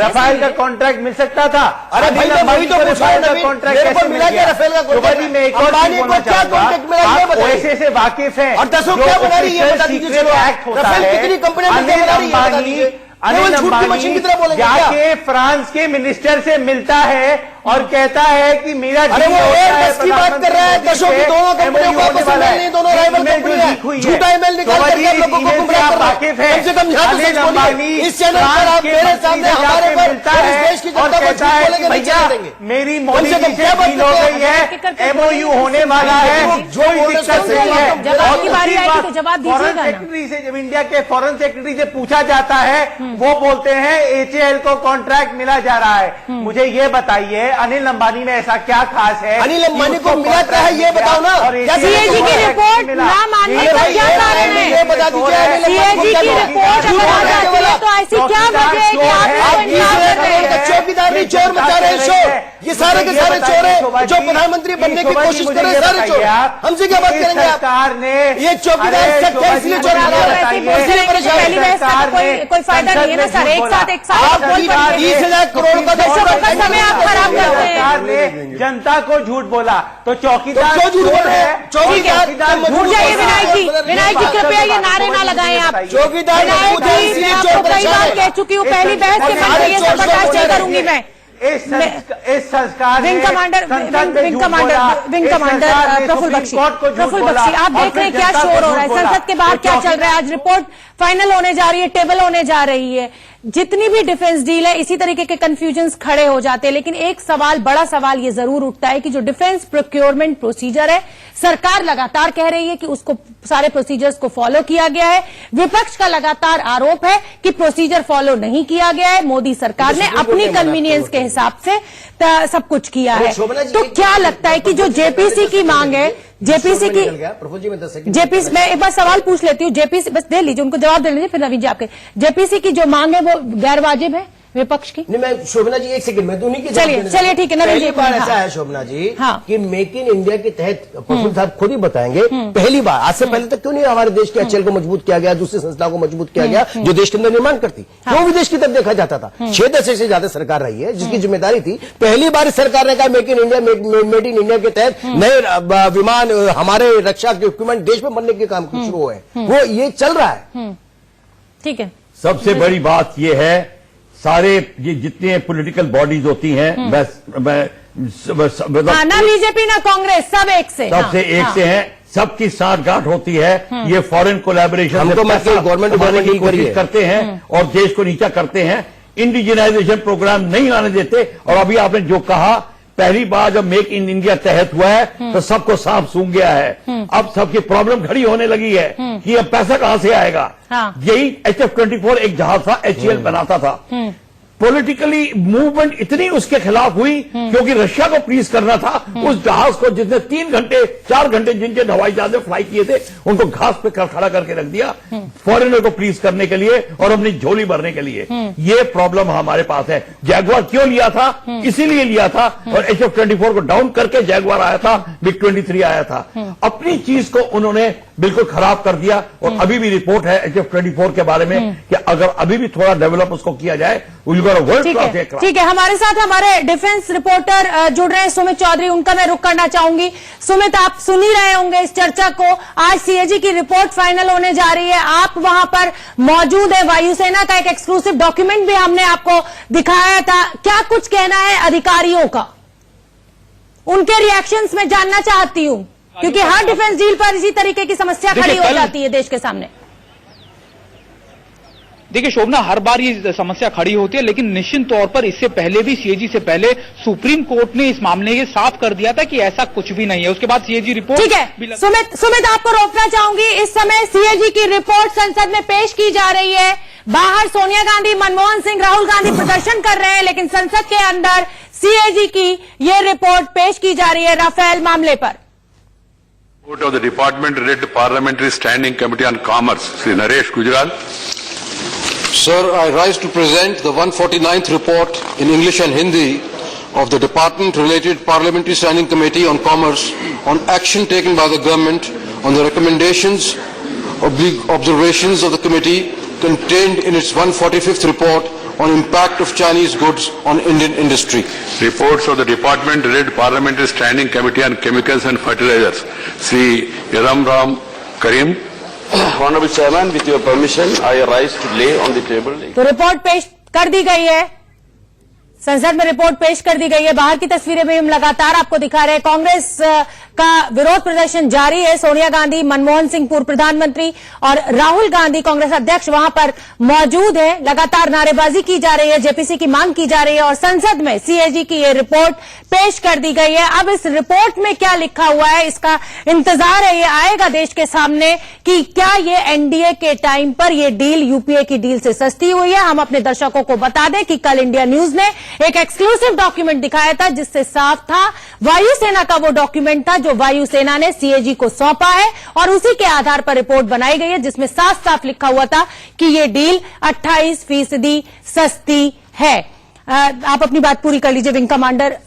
रफाल का कॉन्ट्रैक्ट मिल सकता था? अरे भाई मैं वही तो पूछ रहा हूं, कॉन्ट्रैक्ट मिला क्या रफेल का कॉन्ट्रैक्ट? मैं एक और क्या कॉन्ट्रैक्ट मिला ये बताइए। पैसे से वाकिफ है और 10 क्या बना रही है बता दीजिए। एक्ट होता है। कितनी कंपनियां बना रही है बता दीजिए। अनिल अंबानी जाके फ्रांस के मिनिस्टर से मिलता है और कहता है कि मेरा अरे वो एयरबस की बात कर रहा है, देशों की दोनों कंपनियों को आपस में नहीं, दोनों राइवल कंपनी है। झूठा ईमेल निकाल करके आप लोगों को गुमराह कर रहा है। कम से कम यहाँ तो सच बोलिए। इस चैनल पर आप मेरे सामने हमारे पर इस देश की जनता को झूठ बोलेंगे, नहीं चलने देंगे। मेरी मोदी जी से डील हो गई है, MOU होने वाला है, जो दिक्कत नहीं है। जवाब की बारी आएगी तो जवाब दीजिएगा। फॉरेन सेक्रेटरी से, जब इंडिया के फॉरेन सेक्रेटरी से पूछा जाता है, वो बोलते हैं HAL को कॉन्ट्रैक्ट मिला जा रहा है। मुझे ये बताइए अनिल अंबानी में ऐसा क्या खास है? अनिल अंबानी को मिला क्या है ये बताओ ना। सीएजी की रिपोर्ट ना मानने का क्या कारण है? ये बता दीजिए। सीएजी की रिपोर्ट अगर आ जाती है तो ऐसी क्या वजह है कि आप चौकीदार नहीं, चोर मचा रहे हैं शोर। ये सारे के सारे चोर है जो प्रधानमंत्री बनने की कोशिश कर रहे हैं, सारे चोर। हमसे क्या बात करेंगे आप? सरकार ने ये चौकीदार सच्चा इसलिए चोर बना रहे कोई फायदा नहीं है ना सर। एक साथ 30,000 करोड़ का समय आप खराब कर रहे हैं। सरकार ने जनता को झूठ बोला तो चौकीदार क्यों झूठ बोल रहे हैं? चौकीदार झूठ जाइए विनायक जी कृपया ये नारे ना लगाएं आप। चौकीदार मैं आपको कई बार कह चुकी हूँ, पहली बहस के मंच में ये सब बर्दाश्त नहीं करूंगी मैं। इस संस्कार विंग कमांडर प्रफुल्ल बख्शी, आप देख रहे हैं क्या शोर हो रहा है, संसद के बाहर क्या चल रहा है। आज रिपोर्ट फाइनल होने जा रही है, टेबल होने जा रही है। जितनी भी डिफेंस डील है इसी तरीके के कंफ्यूजन्स खड़े हो जाते हैं, लेकिन एक सवाल, बड़ा सवाल ये जरूर उठता है कि जो डिफेंस प्रोक्योरमेंट प्रोसीजर है, सरकार लगातार कह रही है कि उसको सारे प्रोसीजर्स को फॉलो किया गया है। विपक्ष का लगातार आरोप है कि प्रोसीजर फॉलो नहीं किया गया है, मोदी सरकार ने अपनी कन्वीनियंस के हिसाब से सब कुछ किया है। तो क्या लगता है कि जो जेपीसी की मांग है, जेपीसी की, जेपीसी, मैं एक बार सवाल पूछ लेती हूँ, जेपीसी, बस दे लीजिए, उनको जवाब दे लीजिए, फिर नवीन जी आपके, जेपीसी की जो मांग है वो गैर वाजिब है विपक्ष की? नहीं, मैं शोभना जी एक सेकंड, मैं तो उन्हीं की चलिए ठीक है नवीन जी। बार ऐसा है शोभना जी कि मेक इन इंडिया के तहत प्रफुल्ल साहब खुद ही बताएंगे, पहली बार, आज से पहले तक क्यों नहीं हमारे देश के एचएएल को मजबूत किया गया, दूसरी संस्थाओं को मजबूत किया गया जो देश के अंदर निर्माण करती, क्यों विदेश की तरफ देखा जाता था। 6 दशक से ज्यादा सरकार रही है जिसकी जिम्मेदारी थी, पहली बार सरकार ने कहा make in India, made in India के तहत नए विमान, हमारे रक्षा के इक्विपमेंट देश में बनने के काम शुरू हुए, वो ये चल रहा है। ठीक है, सबसे बड़ी बात यह है, सारे ये जितने पॉलिटिकल बॉडीज होती हैं, ना बीजेपी ना कांग्रेस, सब एक से, सबसे एक से हैं, सबकी साठगांठ होती है। ये फॉरेन कोलैबोरेशन हमको गवर्नमेंट की कोशिश करते हैं और देश को नीचा करते हैं, इंडिजिनाइजेशन प्रोग्राम नहीं लाने देते। और अभी आपने जो कहा, पहली बार जब मेक इन इंडिया तहत हुआ है तो सबको सांप सूंघ गया है। अब सबकी प्रॉब्लम खड़ी होने लगी है कि अब पैसा कहां से आएगा। यही HF-24 एक जहाज था, HAL बनाता था। पॉलिटिकली मूवमेंट इतनी उसके खिलाफ हुई क्योंकि रशिया को प्लीज करना था। उस जहाज को जिसने 3 घंटे 4 घंटे जिनके हवाई जहाज में फ्लाई किए थे उनको घास पे खड़ा करके रख दिया फॉरेनर को प्लीज करने के लिए और अपनी झोली भरने के लिए। ये प्रॉब्लम हमारे पास है। जैगुआर क्यों लिया था? इसीलिए लिया था और HF-24 को डाउन करके जैगुआर आया था, MiG-23 आया था। अपनी चीज को उन्होंने बिल्कुल खराब कर दिया। और अभी भी रिपोर्ट है HF-24 के बारे में कि अगर अभी भी थोड़ा डेवलप उसको किया जाए, ठीक है। हमारे साथ हमारे डिफेंस रिपोर्टर जुड़ रहे हैं सुमित चौधरी, उनका मैं रुख करना चाहूंगी। सुमित, आप सुन ही रहे होंगे इस चर्चा को। आज सीएजी की रिपोर्ट फाइनल होने जा रही है, आप वहां पर मौजूद है। वायुसेना का एक एक्सक्लूसिव डॉक्यूमेंट भी हमने आपको दिखाया था। क्या कुछ कहना है अधिकारियों का? उनके रिएक्शंस में जानना चाहती हूं क्योंकि हर डिफेंस डील पर इसी तरीके की समस्या खड़ी हो जाती है देश के सामने। देखिए शोभना, हर बार ये समस्या खड़ी होती है, लेकिन निश्चित तौर पर इससे पहले भी सीएजी से पहले सुप्रीम कोर्ट ने इस मामले के साफ कर दिया था कि ऐसा कुछ भी नहीं है। उसके बाद सीएजी रिपोर्ट, ठीक है। सुमित आपको रोकना चाहूंगी। इस समय सीएजी की रिपोर्ट संसद में पेश की जा रही है। बाहर सोनिया गांधी, मनमोहन सिंह, राहुल गांधी प्रदर्शन कर रहे हैं, लेकिन संसद के अंदर सीएजी की ये रिपोर्ट पेश की जा रही है राफेल मामले पर। Report of the department read Parliamentary Standing Committee on Commerce, Sri Naresh Gujral. Sir, I rise to present the 149th report in English and Hindi of the department related Parliamentary Standing Committee on Commerce on action taken by the government on the recommendations of the observations of the committee contained in its 145th report on impact of Chinese goods on Indian industry. Reports of the department read Parliamentary Standing Committee on Chemicals and Fertilizers, Sri Yadamram Karim. Honorable Chairman, with your permission, I rise to lay on the table. तो report पेश कर दी गई है, संसद में report पेश कर दी गई है। बाहर की तस्वीरें भी हम लगातार आपको दिखा रहे हैं। कांग्रेस का विरोध प्रदर्शन जारी है। सोनिया गांधी, मनमोहन सिंह पूर्व प्रधानमंत्री और राहुल गांधी कांग्रेस अध्यक्ष वहां पर मौजूद है। लगातार नारेबाजी की जा रही है, जेपीसी की मांग की जा रही है और संसद में सीएजी की ये रिपोर्ट पेश कर दी गई है। अब इस रिपोर्ट में क्या लिखा हुआ है इसका इंतजार है, ये आएगा देश के सामने कि क्या ये एनडीए के टाइम पर ये डील यूपीए की डील से सस्ती हुई है। हम अपने दर्शकों को बता दें कि कल इंडिया न्यूज ने एक एक्सक्लूसिव डॉक्यूमेंट दिखाया था जिससे साफ था, वायुसेना का वो डॉक्यूमेंट था जो वायुसेना ने सीएजी को सौंपा है और उसी के आधार पर रिपोर्ट बनाई गई है जिसमें साफ साफ लिखा हुआ था कि ये डील 28% सस्ती है। आप अपनी बात पूरी कर लीजिए विंग कमांडर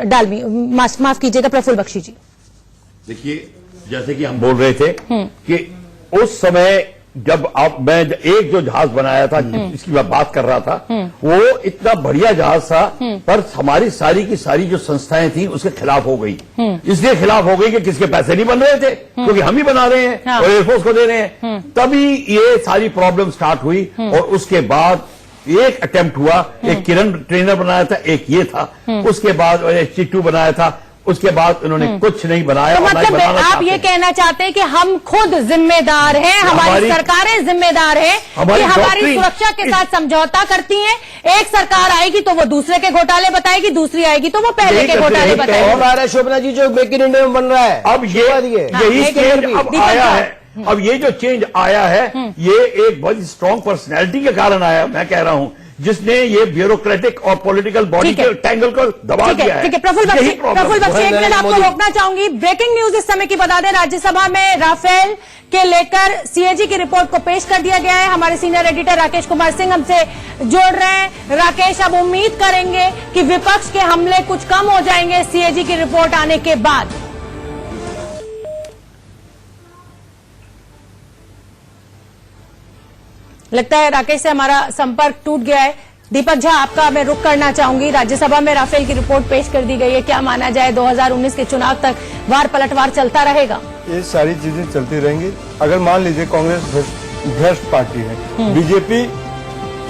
डालमी, माफ कीजिएगा प्रफुल्ल बख्शी जी। देखिए, जैसे कि हम बोल रहे थे कि उस समय जब मैं एक जो जहाज बनाया था जिसकी मैं बात कर रहा था, वो इतना बढ़िया जहाज था पर हमारी सारी की सारी जो संस्थाएं थी उसके खिलाफ हो गई। इसलिए खिलाफ हो गई कि किसके पैसे नहीं बन रहे थे क्योंकि हम ही बना रहे हैं और एयरफोर्स को दे रहे हैं। तभी ये सारी प्रॉब्लम स्टार्ट हुई और उसके बाद एक अटेम्प्ट हुआ, एक किरण ट्रेनर बनाया था, एक ये था, उसके बाद HT-2 बनाया था। उसके बाद उन्होंने कुछ नहीं बनाया। तो मतलब आप ये कहना चाहते हैं कि हम खुद जिम्मेदार हैं, हमारी सरकारें जिम्मेदार हैं कि हमारी सुरक्षा के साथ समझौता करती हैं। एक सरकार आएगी तो वो दूसरे के घोटाले बताएगी, दूसरी आएगी तो वो पहले के घोटाले बताएगी। शोभना जी जो मेक इन इंडिया में बन रहा है, अब यही चेंज अब आया है। अब ये जो चेंज आया है ये एक बहुत स्ट्रांग पर्सनैलिटी के कारण आया, मैं कह रहा हूं, जिसने ये ब्यूरोक्रेटिक और पॉलिटिकल बॉडी के टैंगल को दबा दिया है। ठीक है, प्रफुल्ल बख्शी एक मिनट आपको रोकना चाहूंगी। ब्रेकिंग न्यूज इस समय की बता दें, राज्यसभा में राफेल के लेकर सीएजी की रिपोर्ट को पेश कर दिया गया है। हमारे सीनियर एडिटर राकेश कुमार सिंह हमसे जोड़ रहे हैं। राकेश, अब उम्मीद करेंगे कि विपक्ष के हमले कुछ कम हो जाएंगे सीएजी की रिपोर्ट आने के बाद। लगता है राकेश से हमारा संपर्क टूट गया है। दीपक झा, आपका मैं रुख करना चाहूंगी। राज्यसभा में राफेल की रिपोर्ट पेश कर दी गई है, क्या माना जाए 2019 के चुनाव तक वार पलटवार चलता रहेगा? ये सारी चीजें चलती रहेंगी। अगर मान लीजिए कांग्रेस भ्रष्ट पार्टी है, बीजेपी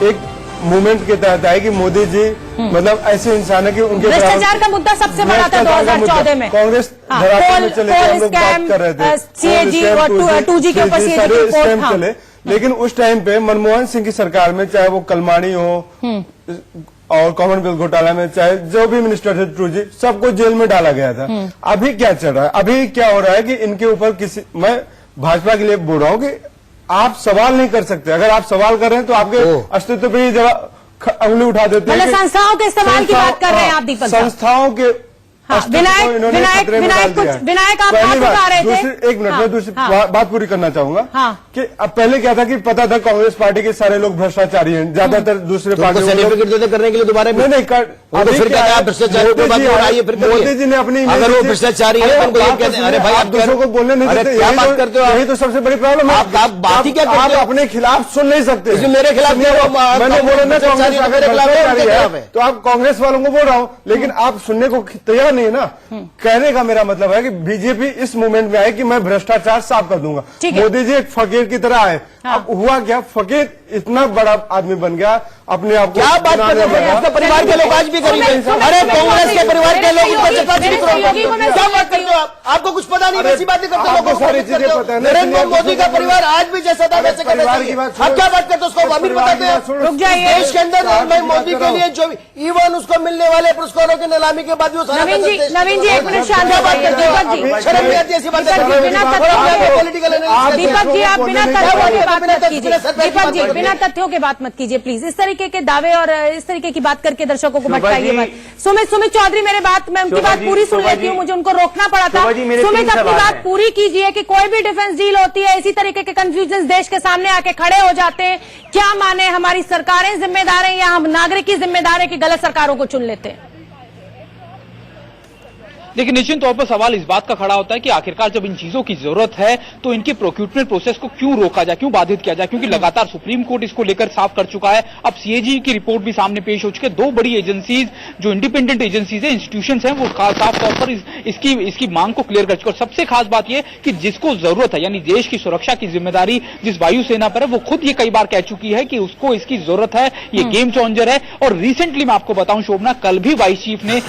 एक मूवमेंट के तहत है कि मोदी जी मतलब ऐसे इंसान है कि उनके भ्रष्टाचार का मुद्दा सबसे बड़ा था 2014 में। कांग्रेस धरातल में चले, हम लोग बात कर रहे थे सीएजी और 2G के ऊपर सीएजी की रिपोर्ट चले। लेकिन उस टाइम पे मनमोहन सिंह की सरकार में, चाहे वो कलमाणी हो और कॉमनवेल्थ घोटाला में, चाहे जो भी मिनिस्टर थे 2G, सबको जेल में डाला गया था। अभी क्या चल रहा है? अभी क्या हो रहा है कि इनके ऊपर मैं भाजपा के लिए बोल रहा हूँ कि आप सवाल नहीं कर सकते। अगर आप सवाल कर रहे हैं तो आपके अस्तित्व पे ही जरा उंगली उठा देते हैं। मतलब संस्थाओं के इस्तेमाल की बात कर रहे हैं आप दीपक? संस्थाओं के विनायक आप बात उठा रहे थे। एक मिनट में दूसरी बात पूरी करना चाहूंगा कि अब पहले क्या था कि पता था कांग्रेस पार्टी के सारे लोग भ्रष्टाचारी हैं, ज्यादातर दूसरे पार्टी सर्टिफिकेट देते करने के लिए दोबारा नहीं मोदी जी ने अपनी, अगर वो भ्रष्टाचारी है तो ये कहते हैं अरे भाई आप दूसरों को बोलने नहीं देते। क्या बात करते हो? यही तो सबसे बड़ी प्रॉब्लम है। आप बात ही क्या करते हो? आप अपने खिलाफ सुन नहीं सकते। मेरे खिलाफ मैंने बोला ना कांग्रेस मेरे खिलाफ है तो आप कांग्रेस वालों को बोल रहा हूँ, लेकिन आप सुनने को तैयार नहीं है ना। कहने का मेरा मतलब है कि बीजेपी इस मूवमेंट में आए कि मैं भ्रष्टाचार साफ कर दूंगा। मोदी जी एक फकीर की तरह आए। अब हुआ क्या, फकीर इतना बड़ा आदमी बन गया, अपने आप को क्या बात कर रहे हैं? आपका परिवार के लोग आज भी गरीब हैं। अरे कांग्रेस के परिवार के लोग क्या बात करते हो आप? आपको कुछ पता नहीं, वैसी बातें करते हो। आपको सारी चीजें पता है। नरेंद्र मोदी का परिवार आज भी जैसा था वैसे करना चाहिए। आप क्या बात करते हो? उसको अमीर बताते हैं। रुक जाइए, देश के अंदर मोदी के लिए जो इवन उसको मिलने वाले पुरस्कारों की नीलामी के बाद वो नवीन जी एक मिनट शांत हो बात करते हो। शर्म नहीं आती ऐसी बातें करने में? पॉलिटिकल दीपक जी आप बिना तथ्यों की बात मत कीजिए। दीपक जी बिना तथ्यों की बात मत कीजिए प्लीज। इस तरीके के दावे और इस तरीके की बात करके दर्शकों को भटकाइए मत। सुमित चौधरी मेरे बात, मैं उनकी बात पूरी सुन लेती हूँ, मुझे उनको रोकना पड़ा था। सुमित अपनी बात पूरी कीजिए कि कोई भी डिफेंस डील होती है, इसी तरीके के कंफ्यूजन देश के सामने आके खड़े हो जाते हैं। क्या माने, हमारी सरकारें जिम्मेदार हैं या हम नागरिक ही जिम्मेदार है कि गलत सरकारों को चुन लेते हैं? लेकिन निश्चित तौर पर सवाल इस बात का खड़ा होता है कि आखिरकार जब इन चीजों की जरूरत है तो इनके प्रोक्यूटमेंट प्रोसेस को क्यों रोका जाए, क्यों बाधित किया जाए? क्योंकि लगातार सुप्रीम कोर्ट इसको लेकर साफ कर चुका है। अब सीएजी की रिपोर्ट भी सामने पेश हो चुकी है। दो बड़ी एजेंसीज जो इंडिपेंडेंट एजेंसीज है, इंस्टीट्यूशंस हैं, वो साफ तौर पर इसकी मांग को क्लियर कर चुके। और सबसे खास बात यह कि जिसको जरूरत है, यानी देश की सुरक्षा की जिम्मेदारी जिस वायुसेना पर है, वो खुद ये कई बार कह चुकी है कि उसको इसकी जरूरत है, ये गेम चेंजर है। और रिसेंटली मैं आपको बताऊं शोभना, कल भी वाइस चीफ ने,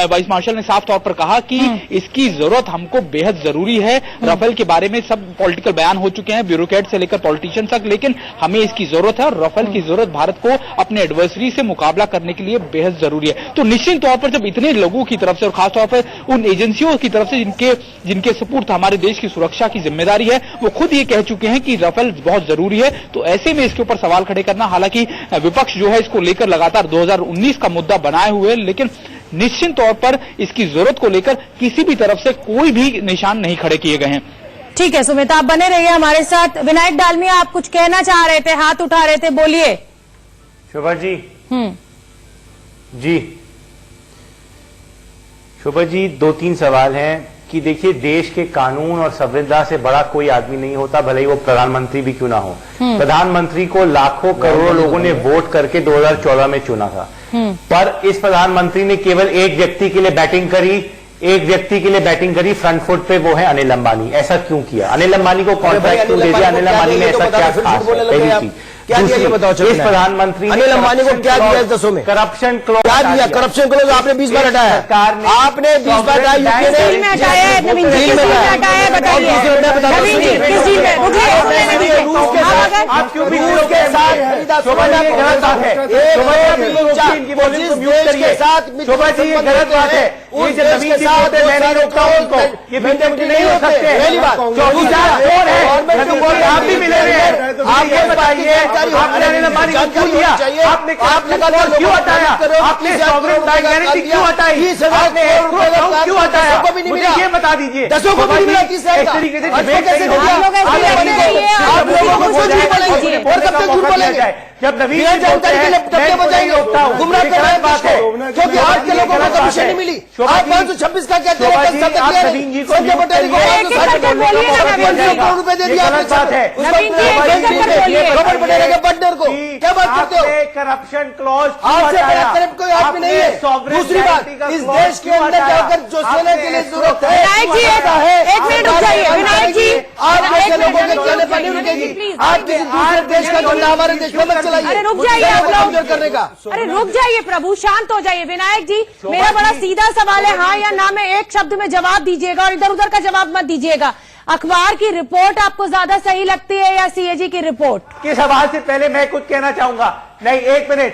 वाइस मार्शल ने साफ तौर पर कहा कि इसकी जरूरत हमको बेहद जरूरी है। राफेल के बारे में सब पॉलिटिकल बयान हो चुके हैं, ब्यूरोक्रेट से लेकर पॉलिटिशियन तक, लेकिन हमें इसकी जरूरत है और राफेल की जरूरत भारत को अपने एडवर्सरी से मुकाबला करने के लिए बेहद जरूरी है। तो निश्चित तौर पर जब इतने लोगों की तरफ से और खासतौर पर उन एजेंसियों की तरफ से जिनके सपुर्द हमारे देश की सुरक्षा की जिम्मेदारी है, वो खुद ये कह चुके हैं कि राफेल बहुत जरूरी है, तो ऐसे में इसके ऊपर सवाल खड़े करना, हालांकि विपक्ष जो है इसको लेकर लगातार 2019 का मुद्दा बनाए हुए, लेकिन निश्चित तौर पर इसकी जरूरत को लेकर किसी भी तरफ से कोई भी निशान नहीं खड़े किए गए हैं। ठीक है सुमित, आप बने रहिए हमारे साथ। विनायक डालमिया, आप कुछ कहना चाह रहे थे, हाथ उठा रहे थे, बोलिए। शोभा जी जी शोभा जी, 2-3 सवाल हैं कि देखिए, देश के कानून और संविधान से बड़ा कोई आदमी नहीं होता, भले ही वो प्रधानमंत्री भी क्यों ना हो। प्रधानमंत्री को लाखों करोड़ों लोगों ने वोट करके 2014 में चुना था, पर इस प्रधानमंत्री ने केवल एक व्यक्ति के लिए बैटिंग करी, फ्रंट फुट पे, वो है अनिल अंबानी। ऐसा क्यों किया? अनिल अंबानी को कॉन्ट्रैक्ट क्यों दे दिया? अनिल अंबानी ने ऐसा क्या खास? पहली चीज। क्या दिया ये बताओ। इस प्रधानमंत्री अनिल अंबानी को क्या दिया इस 10 में? करप्शन क्लॉज क्या दिया? करप्शन क्लॉज आपने 20 बार हटाया, सरकार ने आपने 20 बार हटाया, यूपी ने में हटाया है। नवीन जी किस चीज में हटाया है बताइए। नवीन जी किस चीज में? रुकिए, रूस के साथ शोभा जी ये गलत बात है। शोभा जी ये गलत बात है। ये जो नवीन जी बोलते हैं मैं नहीं रोकता हूं उनको, ये बिंदे मुझे नहीं हो सकते। पहली बात कौन है? आप भी मिले हुए हैं। आप ये बताइए आपने अनिल अंबानी को क्यों दिया? आपने क्यों हटाया? आपने सॉवरेन बैंक गारंटी क्यों हटाई? आपने क्यों हटाया? मुझे ये बता दीजिए। 10 को भी मिला, किस एक तरीके से डिबेट कैसे नहीं होगा। आप लोगों को झूठ बोलेंगे। और कब तक झूठ बोलेंगे? जब नवीन बिना जानकारी के लिए टप्पे बजाएंगे, गुमराह कर रहे हैं बात है, क्योंकि आज के लोगों को कमीशन नहीं मिली। आप 526 का कहते हैं, नवीन जी को संजय पटेल को करोड़ रुपए दे दिया गलत बात है। रॉबर्ट पटेल के बटनर को क्या बात करते हो? करप्शन क्लॉज आपसे बड़ा करप्ट कोई आदमी नहीं है। दूसरी बात, इस देश के अंदर जाकर जो सोने के लिए जरूरत है, विनायक जी एक मिनट रुक जाइए। विनायक जी आप जैसे लोगों के कहने पर नहीं रुकेगी। आप किसी दूसरे देश का झंडा हमारे देश में मत चलाइए। अरे रुक जाइए आप लोग करने का। अरे रुक जाइए प्रभु, शांत हो जाइए। विनायक जी मेरा बड़ा सीधा सवाल है, हाँ या ना में एक शब्द में जवाब दीजिएगा और इधर उधर का जवाब मत दीजिएगा। अखबार की रिपोर्ट आपको ज्यादा सही लगती है या सीएजी की रिपोर्ट? के सवाल से पहले मैं कुछ कहना चाहूंगा। नहीं, एक मिनट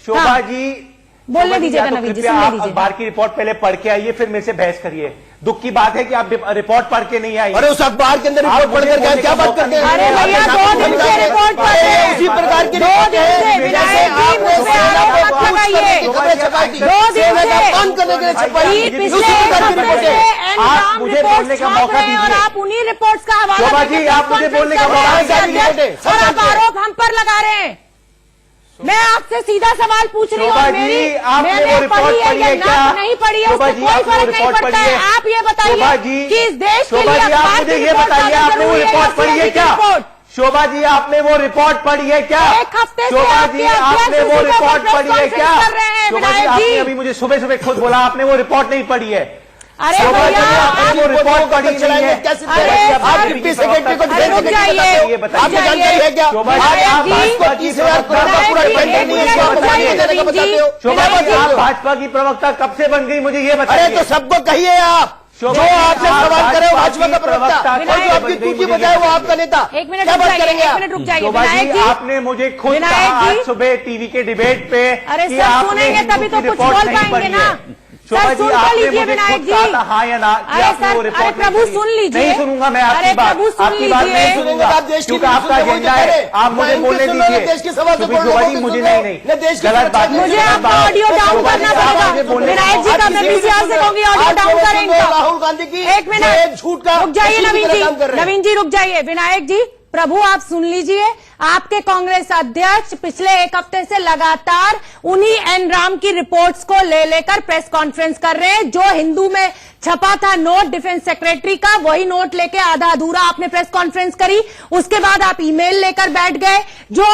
शोभा जी बोलने दीजिएगा। नवीन जी सुनने दीजिए। अखबार की रिपोर्ट पहले पढ़ के आइए, फिर मेरे से बहस करिए। दुख की बात है कि आप रिपोर्ट पढ़ के नहीं आई। अरे उस अखबार के अंदर रिपोर्ट पढ़कर क्या बात करते हैं? अरे भैया 2 दिन से रिपोर्ट पढ़ रहे हैं। उसी प्रकार की 2 दिन से विनायक जी मुझ पे आरोप मत लगाइए। 2 दिन से बंद करने के लिए छपाई। पिछले एक हफ्ते से आप मुझे बोलने का मौका और दीजिए। आप उन्हीं रिपोर्ट्स का हवाला शोभा जी, आप मुझे बोलने का मौका दीजिए। और आप आरोप हम पर लगा रहे हैं। मैं आपसे सीधा सवाल पूछ रही हूँ। मेरी मैंने पढ़ी है या ना नहीं पढ़ी है उससे कोई फर्क नहीं पड़ता है। आप ये बताइए कि इस देश के लिए आप मुझे ये बताइए, आपने वो रिपोर्ट पढ़ी है क्या? शोभा जी आपने वो रिपोर्ट पढ़ी है क्या? एक हफ्ते से शोभा जी आपने वो रिपोर्ट पढ़ी है क्या? शोभा जी आपने जी अभी मुझे सुबह सुबह खुद बोला आपने वो रिपोर्ट नहीं पढ़ी है। अरे शोभा जी भैया आपने वो रिपोर्ट पढ़ी नहीं है। आप डिप्टी सेक्रेटरी को रुक जाइए। आपको जानकारी है क्या? शोभा जी आप भाजपा की आप भाजपा की प्रवक्ता कब से बन गई मुझे ये अरे बताइए। तो सबको कहिए आप जो आपसे सवाल करे वो भाजपा का प्रवक्ता और जो आपकी टूटी बजाए वो आपका नेता। एक मिनट क्या रुक बात जाइए, करेंगे एक आप? मिनट रुक जाइए। शोभा विनायक जी जी आपने मुझे खुद विनायक कहा जी। आज सुबह टीवी के डिबेट पे अरे कि सर आपने सुनेंगे हिंदू तभी की तो कुछ रिपोर्ट बोल नहीं पाएंगे पढ़ी ना। है। शोभा सर जी सुन तो आपने लीजिए मुझे विनायक खुद जी। कहा था हाँ या ना कि अरे आपने वो सर रिपोर्ट अरे प्रभु नहीं सुन पढ़ी। लीजिए। नहीं सुनूंगा मैं अरे आपकी बात। प्रभु सुन आपकी बात लीजिए। नहीं सुनूंगा आप देश की क्योंकि न्यूज़ आपका सुनते एजेंडा हो, है। आप मुझे बोलने दीजिए। देश के सवाल से शोभा जी मुझे नहीं गलत बात। मुझे आपका ऑडियो डाउन करना पड़ेगा। विनायक जी का मैं पीसीआर से कहूंगी ऑडियो डाउन करेंगे। राहुल गांधी की एक मिनट झूठ का रुक जाइए नवीन जी। नवीन नवीन जी रुक जाइए। विनायक जी प्रभु आप सुन लीजिए। आपके कांग्रेस अध्यक्ष पिछले एक हफ्ते से लगातार उन्हीं एन राम की रिपोर्ट्स को लेकर प्रेस कॉन्फ्रेंस कर रहे हैं। जो हिंदू में छपा था नोट डिफेंस सेक्रेटरी का, वही नोट लेके आधा अधूरा आपने प्रेस कॉन्फ्रेंस करी। उसके बाद आप ईमेल लेकर बैठ गए। जो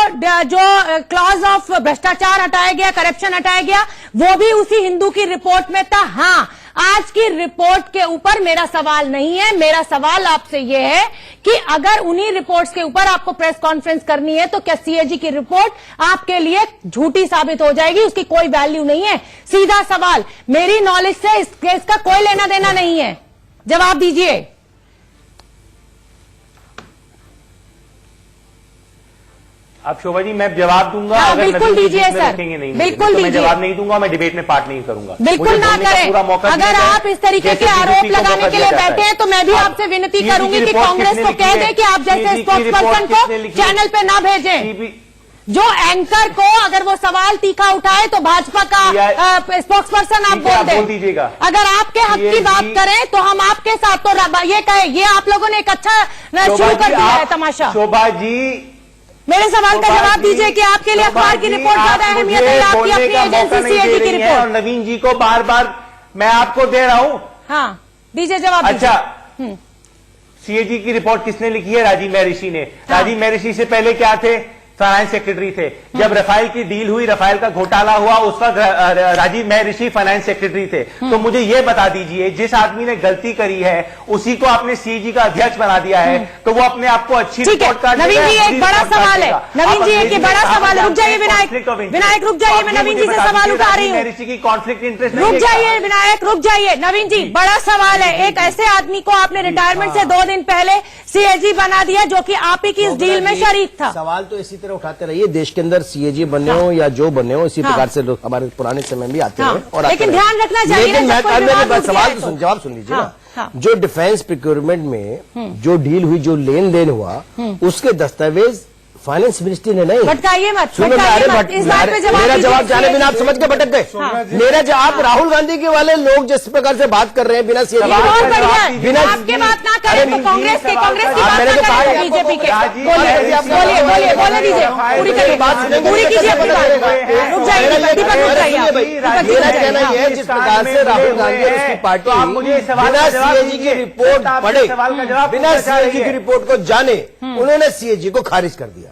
क्लॉज ऑफ भ्रष्टाचार हटाया गया, करप्शन हटाया गया, वो भी उसी हिंदू की रिपोर्ट में था। हाँ, आज की रिपोर्ट के ऊपर मेरा सवाल नहीं है। मेरा सवाल आपसे यह है कि अगर उन्हीं रिपोर्ट्स के ऊपर आपको प्रेस कॉन्फ्रेंस करनी है तो क्या सीएजी की रिपोर्ट आपके लिए झूठी साबित हो जाएगी? उसकी कोई वैल्यू नहीं है। सीधा सवाल, मेरी नॉलेज से इस केस का कोई लेना देना नहीं है। जवाब दीजिए। अब शोभा जी मैं जवाब दूंगा। हाँ, अगर बिल्कुल नवीन जी दीजिए बीच में सर। रखेंगे नहीं बिल्कुल तो मैं दीजिए। जवाब नहीं दूंगा। मैं डिबेट में पार्ट नहीं करूंगा। बिल्कुल मुझे ना बोलने का करें। पूरा मौका अगर दिया जाए। आप इस तरीके जैसे के आरोप बीजेपी को लगाने मौका के लिए दिया जाता बैठे हैं तो मैं भी आपसे विनती सीएजी करूंगी की कि रिपोर्ट कांग्रेस किसने को लिखी कह है? दें कि आप जैसे सीएजी की स्पोक्स रिपोर्ट पर्सन किसने लिखी को है? चैनल पे ना भेजें। जो एंकर को अगर वो सवाल तीखा उठाए तो भाजपा का स्पोक्स पर्सन आप बोल दें। दीजिएगा। अगर आपके हक की बात करें तो हम आपके साथ तो ये कहे, ये आप लोगों ने एक अच्छा शुरू कर दिया है तमाशा। शोभा जी मेरे सवाल का जवाब दीजिए कि आपके लिए अखबार की रिपोर्ट ज्यादा अहमियत है, आपकी अपनी एजेंसी सीएजी की रिपोर्ट? और नवीन जी को बार बार मैं आपको दे रहा हूं। हाँ दीजिए जवाब। अच्छा, सीएजी की रिपोर्ट किसने लिखी है? राजीव महर्षि ने। राजीव महर्षि से पहले क्या थे? फाइनेंस सेक्रेटरी थे। जब रफाल की डील हुई, रफाल का घोटाला हुआ, उस वक्त राजीव महर्षि फाइनेंस सेक्रेटरी थे। तो मुझे ये बता दीजिए, जिस आदमी ने गलती करी है उसी को आपने सीएजी का अध्यक्ष बना दिया है, तो वो अपने आप को अच्छी रिपोर्ट कार्ड नवीन जी एक बड़ा सवाल है, नवीन जी एक बड़ा सवाल है, रुक जाइए विनायक रुक जाइए, मैं नवीन जी से सवाल उठा रही हूँ, महर्षि की कॉन्फ्लिक्ट इंटरेस्ट रुक जाइए विनायक रुक जाइए। नवीन जी बड़ा सवाल है, एक ऐसे आदमी को आपने रिटायरमेंट से 2 दिन पहले सीएजी बना दिया जो कि आप ही की इस डील में शरीक था। सवाल तो इसी तरह उठाते रहिए, देश के अंदर सीएजी बने हो या जो बने हो, इसी प्रकार से लोग हमारे पुराने समय में भी आते हैं और लेकिन ध्यान रखना चाहिए, लेकिन सवाल तो जवाब सुन लीजिए ना। जो डिफेंस प्रोक्योरमेंट में जो डील हुई, जो लेन देन हुआ, उसके दस्तावेज फाइनेंस मिनिस्ट्री ने नहीं। भटकाइए मत, इस बात पे मेरा जवाब जाने बिना आप समझ के भटक गए। मेरा जवाब राहुल गांधी के वाले लोग जिस प्रकार से बात कर रहे हैं बिना सीएजी बिना आपके बात ना करें तो कांग्रेस की बात ना करें, बीजेपी के बोले दीजिए, पूरी करिए, पूरी कीजिए, रुक जाइए दीपक, रुक जाइए। मेरा कहना यह है जिस प्रकार से राहुल गांधी और उसकी पार्टी बिना सीएजी की रिपोर्ट पढ़े, बिना सीएजी की रिपोर्ट को जाने उन्होंने सीएजी को खारिज कर दिया।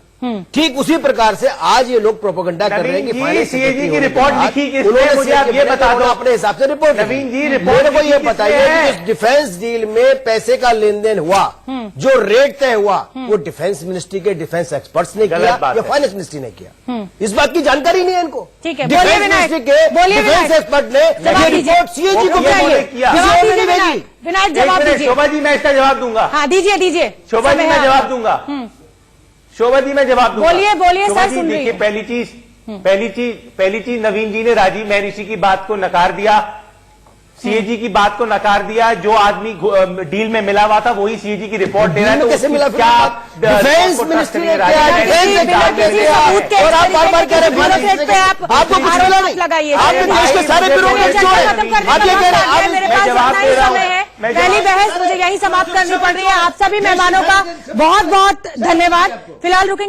ठीक उसी प्रकार से आज ये लोग प्रोपेगेंडा कर रहे हैं कि सीएजी की रिपोर्ट लिखी किसने, मुझे आप ये बता दो अपने हिसाब से रिपोर्ट। नवीन जी रिपोर्ट को ये बताइए कि इस डिफेंस डील में पैसे का लेन देन हुआ, जो रेट तय हुआ, वो डिफेंस मिनिस्ट्री के डिफेंस एक्सपर्ट्स ने किया या फाइनेंस मिनिस्ट्री ने किया? इस बात की जानकारी नहीं है इनको। ठीक है, डिफेंस मिनिस्ट्री के डिफेंस एक्सपर्ट ने ये रिपोर्ट सीएजी को भेजी। विनायक जवाब दीजिए। शोभा जी मैं इसका जवाब दूंगा। हाँ दीजिए शोभा जी मैं जवाब दूंगा। शोभा जी मैं जवाब दूंगा। बोलिए सर, सुन रही देखिए, पहली चीज नवीन जी ने राजीव महर्षि की बात को नकार दिया, सीएजी की बात को नकार दिया। जो आदमी डील में मिला हुआ था वही सीएजी की रिपोर्ट दे रहा है, तो कैसे मिला? क्या डिफेंस मिनिस्ट्री ने और आप बार-बार कह रहे हैं आपको कुछ मिला नहीं, लगाइए, आपने देश के सारे ब्यूरोक्रेट छोड़े, आप ये कह रहे हैं। मेरे पास इतना ही समय है, पहली बहस मुझे यहीं समाप्त करनी पड़ रही है। आप सभी मेहमानों का बहुत बहुत धन्यवाद। फिलहाल रुकेंगे।